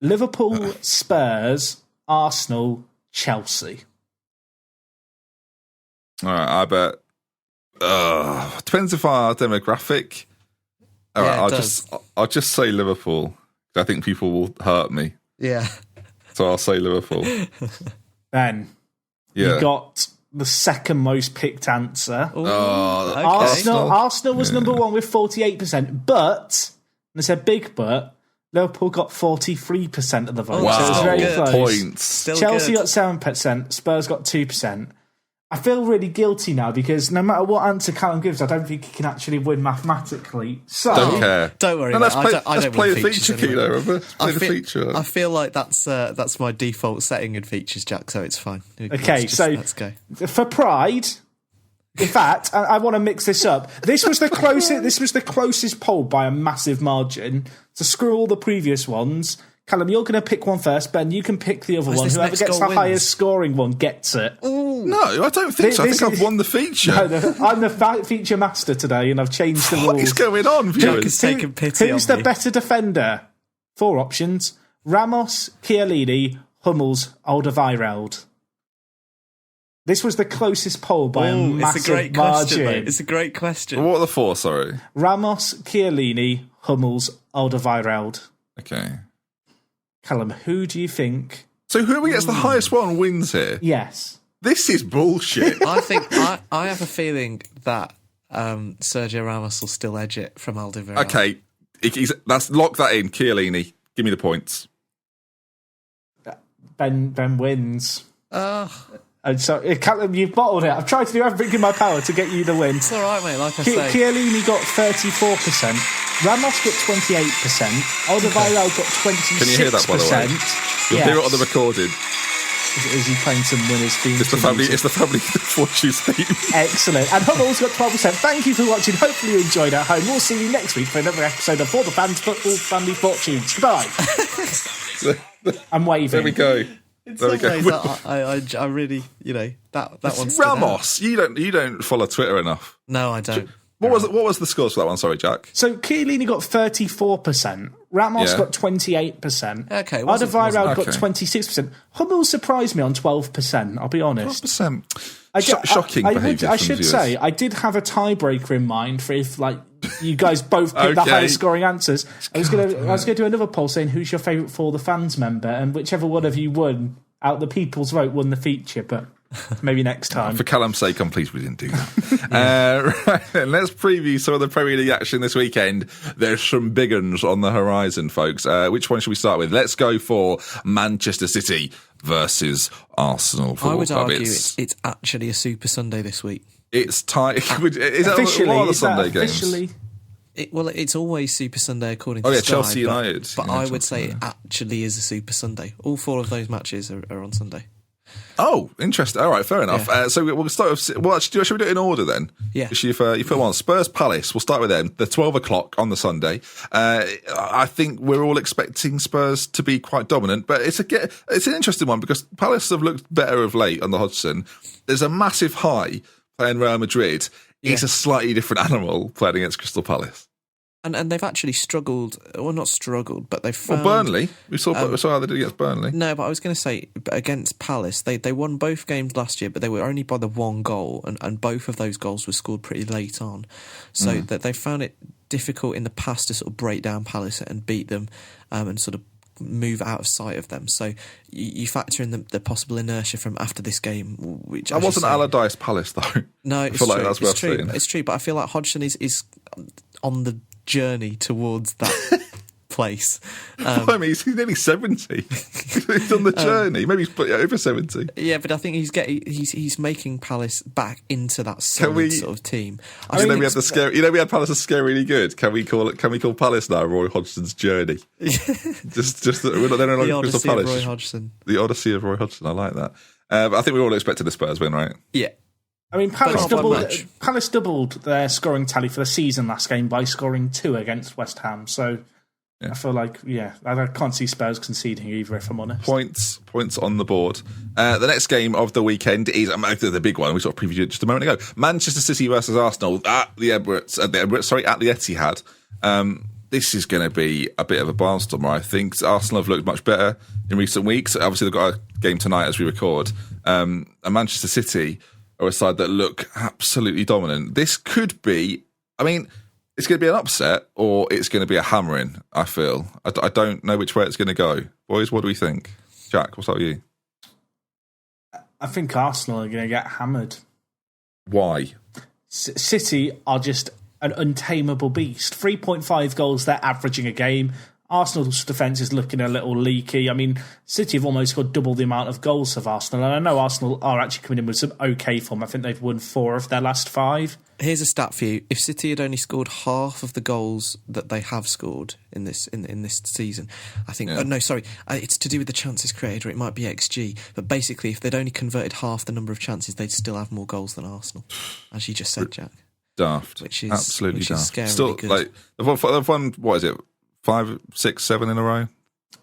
Liverpool, Spurs, Arsenal, Chelsea. All right, I bet. Depends if our demographic. All right, I'll just say Liverpool. I think people will hurt me. Yeah. So I'll say Liverpool. Ben, you got the second most picked answer. Ooh, okay. Arsenal was number 1 with 48%, but and it's a big but. Liverpool got 43% of the vote. Wow. So it was very close. Points. Chelsea got 7%, Spurs got 2%. I feel really guilty now because no matter what answer Callum gives, I don't think he can actually win mathematically. So don't care. Don't worry. Let's I play the feature, Kino. I feel like that's my default setting in features, Jack. So it's fine. Let's go. For pride. In fact, I want to mix this up. This was the closest. This was the closest poll by a massive margin. So screw all the previous ones. Callum, you're going to pick one first. Ben, you can pick the other one. Whoever gets the highest scoring one gets it. Ooh. No, I don't think so. I think I've won the feature. No, I'm the feature master today, and I've changed the rules. What is going on, viewers? Jack is taking pity Who's on the me. better defender? 4 options: Ramos, Chiellini, Hummels, Alderweireld. This was the closest poll by a massive it's a great margin. question, mate. It's a great question. What are the 4, sorry? Ramos, Chiellini, Hummels, Alderweireld. Okay. Callum, who do you think? So whoever gets the highest one wins here? Yes. This is bullshit. I think I have a feeling that Sergio Ramos will still edge it from Alderweireld. Okay, let's lock that in. Chiellini, give me the points. Ben wins. Oh, And so, Callum, you've bottled it. I've tried to do everything in my power to get you the win. it's all right, mate. Like I say, Chiellini got 34%. Ramos got 28%. Alderweireld got 26%. Can you hear that, by the way? You'll hear it on the recording. Is he playing some winners theme? It's the family fortunes theme. Excellent. And Hummels got 12%. Thank you for watching. Hopefully you enjoyed at home. We'll see you next week for another episode of For the Fans Football Family Fortunes. Goodbye. I'm waving. There we go. There we go. I really, that one's Ramos. You don't follow Twitter enough. No, I don't. What was the scores for that one? Sorry, Jack. So Chiellini got 34%. Ramos Yeah. got 28%. Okay, Alderweireld got okay. 26%. Hummels surprised me on 12%, I'll be honest. 12%. I- Shocking I behaviour. I from should viewers. say, I did have a tiebreaker in mind for if, you guys both picked the Okay. highest scoring answers. I was gonna do another poll saying who's your favourite For the Fans member, and whichever one of you won out the people's vote won the feature, but maybe next time. For Callum's sake, I'm pleased we didn't do that. Right, then, let's preview some of the Premier League action this weekend. There's some big uns on the horizon, folks. Which one should we start with? Let's go for Manchester City versus Arsenal. I would Club. argue it's actually a Super Sunday this week. It's tight. Is that Officially, what are the is that Sunday games? officially? It's always Super Sunday according to Oh, yeah, Sky, Chelsea United. But Yeah, I Chelsea would say United. it actually is a Super Sunday. All 4 of those matches are on Sunday. Oh, interesting. All right, fair enough. Yeah. So we'll start with. Well, should we do it in order then? Yeah. You put one. Spurs Palace. We'll start with them. The 12 o'clock on the Sunday. I think we're all expecting Spurs to be quite dominant, but it's an interesting one because Palace have looked better of late on the Hodgson. There's a massive high playing Real Madrid. It's a slightly different animal playing against Crystal Palace. And they've actually struggled, well, not struggled, but they've found... Well, Burnley. We saw how they did against Burnley. No, but I was going to say, against Palace, they won both games last year, but they were only by the 1 goal, and both of those goals were scored pretty late on. So that they found it difficult in the past to sort of break down Palace and beat them and sort of move out of sight of them. So you factor in the possible inertia from after this game, which... That wasn't Allardyce Palace, though. No, it's I feel true. like that's worth saying. It's true, but I feel like Hodgson is on the journey towards that place. I mean, he's nearly 70. He's on the journey. Maybe he's over 70. Yeah, but I think he's making Palace back into that solid sort of team. We had we had Palace scarily good. Can we call Palace now Roy Hodgson's journey? just we're not no longer the Crystal Odyssey of Palace. Roy Hodgson. The Odyssey of Roy Hodgson. I like that. But I think we all expected the Spurs win, right? Yeah. I mean, But not by much. Palace doubled their scoring tally for the season last game by scoring 2 against West Ham. So I feel like, I can't see Spurs conceding either, if I'm honest. Points on the board. The next game of the weekend is the big one. We sort of previewed it just a moment ago. Manchester City versus Arsenal at the Emirates. At the Etihad. This is going to be a bit of a barnstormer, I think. Arsenal have looked much better in recent weeks. Obviously, they've got a game tonight as we record. And Manchester City are a side that look absolutely dominant. This could be, it's going to be an upset or it's going to be a hammering, I feel. I don't know which way it's going to go. Boys, what do we think? Jack, what's up with you? I think Arsenal are going to get hammered. Why? City are just an untamable beast. 3.5 goals they're averaging a game. Arsenal's defence is looking a little leaky. I mean, City have almost got double the amount of goals of Arsenal, and I know Arsenal are actually coming in with some okay form. I think they've won 4 of their last 5. Here's a stat for you. If City had only scored half of the goals that they have scored in this season, I think... Yeah. no, sorry. It's to do with the chances created, or it might be XG. But basically, if they'd only converted half the number of chances, they'd still have more goals than Arsenal, as you just said, Jack. Daft. Which is absolutely daft. scarily Still, good. they've won, what is it, 5, 6, 7 in a row?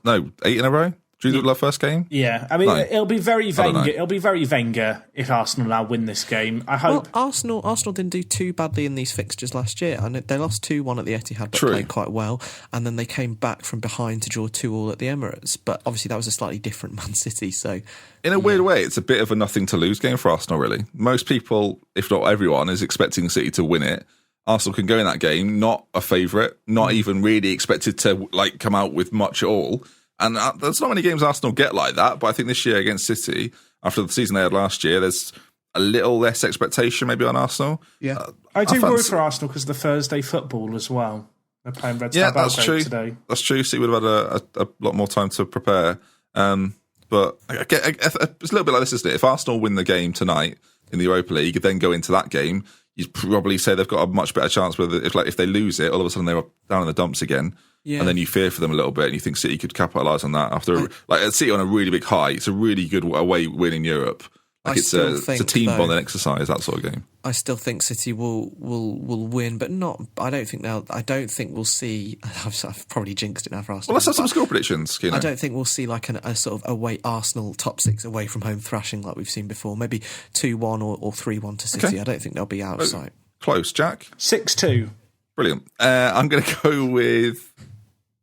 No, 8 in a row? Do you think love first game? Yeah, I mean, No. it'll be very Wenger. It'll be very Wenger if Arsenal now win this game. I hope. Well, Arsenal didn't do too badly in these fixtures last year. I know they lost 2-1 at the Etihad, but played quite well, and then they came back from behind to draw 2-2 at the Emirates. But obviously, that was a slightly different Man City. So, in a weird way, it's a bit of a nothing to lose game for Arsenal. Really, most people, if not everyone, is expecting City to win it. Arsenal can go in that game, not a favourite, not even really expected to come out with much at all. And there's not many games Arsenal get like that, but I think this year against City, after the season they had last year, there's a little less expectation maybe on Arsenal. Yeah, I do worry for Arsenal because of the Thursday football as well. They're playing Red Star Belgrade today. That's true. City would have had a lot more time to prepare. But it's a little bit like this, isn't it? If Arsenal win the game tonight in the Europa League, then go into that game, you'd probably say they've got a much better chance. If they lose it, all of a sudden they're down in the dumps again. Yeah. And then you fear for them a little bit, and you think City could capitalise on that after City on a really big high. It's a really good away win in Europe. It's a team bonding exercise, that sort of game. I still think City will win, but not. I don't think we'll see. I've probably jinxed it now for Arsenal. Well, let's have some score predictions. I don't think we'll see like a sort of away Arsenal top six away from home thrashing like we've seen before. Maybe 2-1 or 3-1 to City. Okay. I don't think they'll be out of sight. Close, Jack. 6-2. Brilliant. I'm going to go with.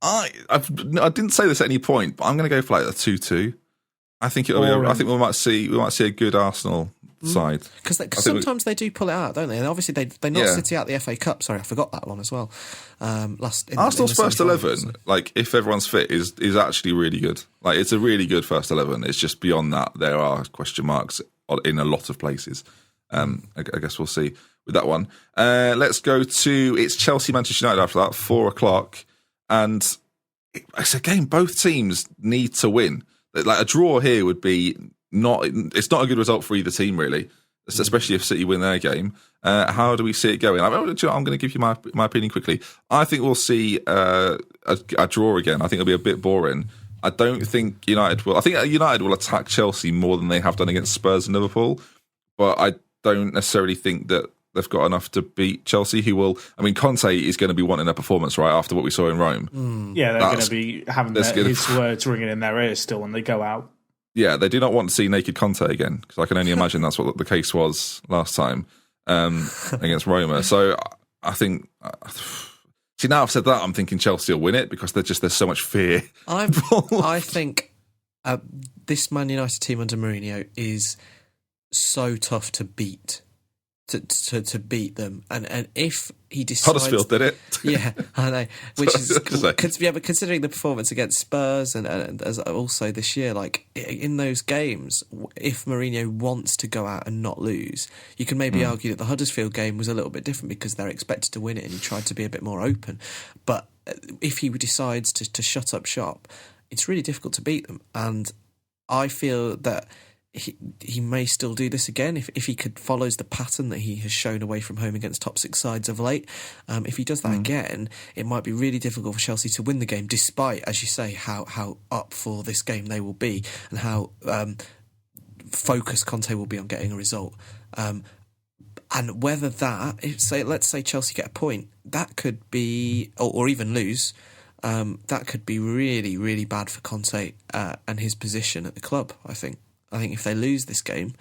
I didn't say this at any point, but I'm going to go for like a 2-2. I think it'll be. I think we might see a good Arsenal side because sometimes they do pull it out, don't they? And obviously they knocked City out the FA Cup. Sorry, I forgot that one as well. Arsenal's first 11, like if everyone's fit, is actually really good. Like it's a really good first 11. It's just beyond that there are question marks in a lot of places. I guess we'll see with that one. Let's go to it's Chelsea Manchester United after that 4:00. And it's a game both teams need to win. Like a draw here would be it's not a good result for either team, really, especially if City win their game. How do we see it going? I'm going to give you my opinion quickly. I think we'll see a draw again. I think it'll be a bit boring. I don't think United will. I think United will attack Chelsea more than they have done against Spurs and Liverpool. But I don't necessarily think that they've got enough to beat Chelsea, who will... I mean, Conte is going to be wanting a performance, right, after what we saw in Rome. Yeah, they're going to be having his words ringing in their ears still when they go out. Yeah, they do not want to see naked Conte again, because I can only imagine that's what the case was last time against Roma. So I think... See, now I've said that, I'm thinking Chelsea will win it, because there's so much fear. I think this Man United team under Mourinho is so tough to beat. To beat them, and if he decides, Huddersfield did it. Yeah, I know. Which is but considering the performance against Spurs and as also this year, like in those games, if Mourinho wants to go out and not lose, you can maybe argue that the Huddersfield game was a little bit different because they're expected to win it, and he tried to be a bit more open. But if he decides to shut up shop, it's really difficult to beat them, and I feel that. He may still do this again if he follows the pattern that he has shown away from home against top six sides of late. If he does that again, it might be really difficult for Chelsea to win the game, despite, as you say, how up for this game they will be and how focused Conte will be on getting a result. And whether let's say Chelsea get a point, that could be, or even lose, that could be really, really bad for Conte and his position at the club, I think. I think if they lose this game,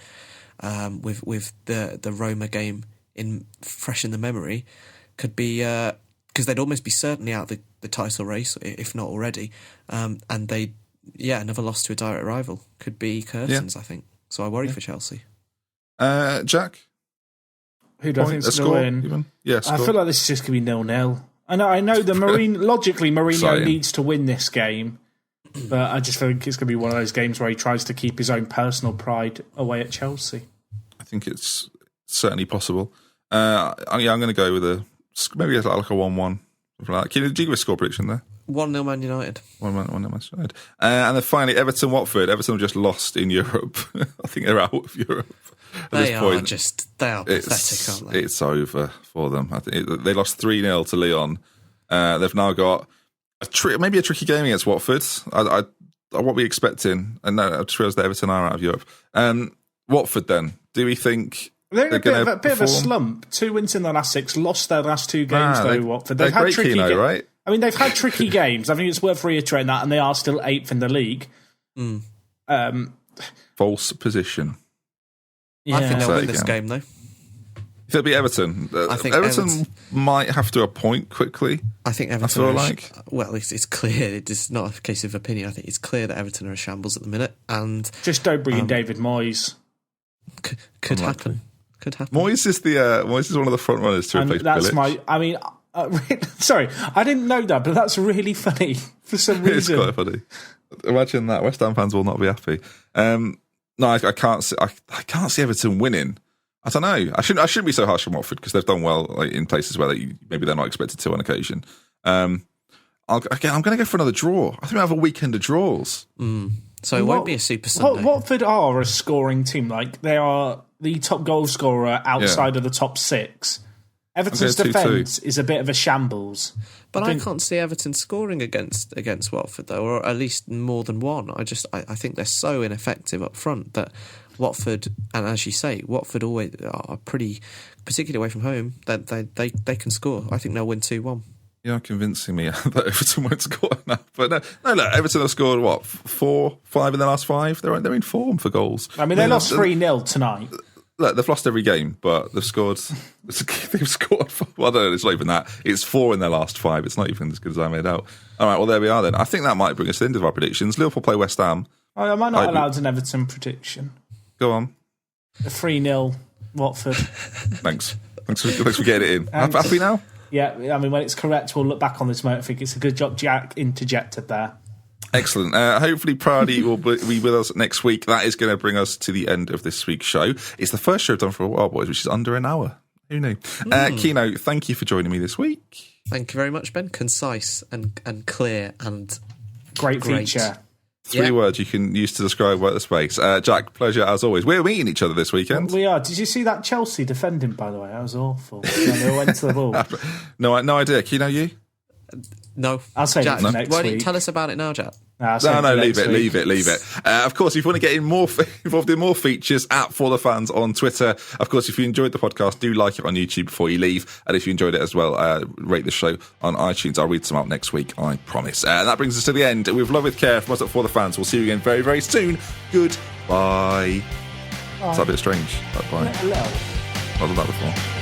with the Roma game fresh in the memory, could be because they'd almost be certainly out the title race, if not already, and another loss to a direct rival could be curtains. I think so. I worry for Chelsea. Jack, who do I think is going to win? Even? Yeah, I feel like this is just going to be 0-0. I know that Mourinho needs to win this game. But I just think it's going to be one of those games where he tries to keep his own personal pride away at Chelsea. I think it's certainly possible. I'm going to go with maybe like a 1-1. Can you give a score prediction there? 1-0 Man United. 1-0 Man United. And then finally, Everton-Watford. Everton have just lost in Europe. I think they're out of Europe. They are pathetic, aren't they? It's over for them. I think they lost 3-0 to Lyon. They've now got... maybe a tricky game against Watford. What are we expecting? And no, I just realised that Everton are out of Europe. Watford, then, do we think they're in a bit of a slump? 2 wins in the last 6, lost their last 2 games though. Watford. They've had tricky, right? I mean, they've had tricky games. I think it's worth reiterating that, and they are still 8th in the league. False position. Yeah. I think they'll Say win this again. game, though. If it'll be Everton, I think Everton might have to appoint quickly. I think Everton feel are like. Well, it's clear. It's not a case of opinion. I think it's clear that Everton are a shambles at the minute, and Just don't bring in David Moyes. could happen. Could happen. Moyes is one of the front runners to And replace that's Bilic. sorry, I didn't know that, but that's really funny for some It's reason. quite funny. Imagine that. West Ham fans will not be happy. No, I can't see. I can't see Everton winning. I don't know. I shouldn't be so harsh on Watford because they've done well in places where maybe they're not expected to on occasion. I'm going to go for another draw. I think we have a weekend of draws. So it won't be a Super Sunday. Watford are a scoring team. Like, they are the top goal scorer outside of the top six. Everton's Okay, 2-2. defence is a bit of a shambles. But I can't see Everton scoring against Watford, though, or at least more than one. I think they're so ineffective up front that Watford, and as you say, Watford always are pretty, particularly away from home, that they can score. I think they'll win 2-1. You're not convincing me that Everton won't score now. But no, look, Everton have scored, 4-5 in the last 5? They're in form for goals. I mean, they lost 3-0 tonight. Look, they've lost every game, but they've scored. Well, I don't know, it's not even that. It's 4 in their last 5. It's not even as good as I made out. All right, well, there we are then. I think that might bring us to the end of our predictions. Liverpool play West Ham. Am I not allowed an Everton prediction? Go on. A 3-0 Watford. Thanks for getting it in. Happy now? Yeah, I mean, when it's correct, we'll look back on this moment and think it's a good job Jack interjected there. Excellent. Hopefully Praddy will be with us next week. That is going to bring us to the end of this week's show. It's the first show done for a while, boys, which is under an hour. Who knew? Keno, thank you for joining me this week. Thank you very much, Ben. Concise and clear and Great feature. 3 words you can use to describe Work the Space. Jack, pleasure as always. We're meeting each other this weekend. We are. Did you see that Chelsea defending, by the way? That was awful. They went to the ball. No idea. Keno, you? No. I'll say Jack, it next why don't you week. tell us about it now, Jack? No, leave it. Of course, if you want to get involved in more features, at ForTheFans on Twitter. Of course, if you enjoyed the podcast, do like it on YouTube before you leave. And if you enjoyed it as well, rate the show on iTunes. I'll read some out next week, I promise. And that brings us to the end. With love, with care from us at ForTheFans. We'll see you again very, very soon. Goodbye. It's a bit strange. Bye. Hello. I've done that before.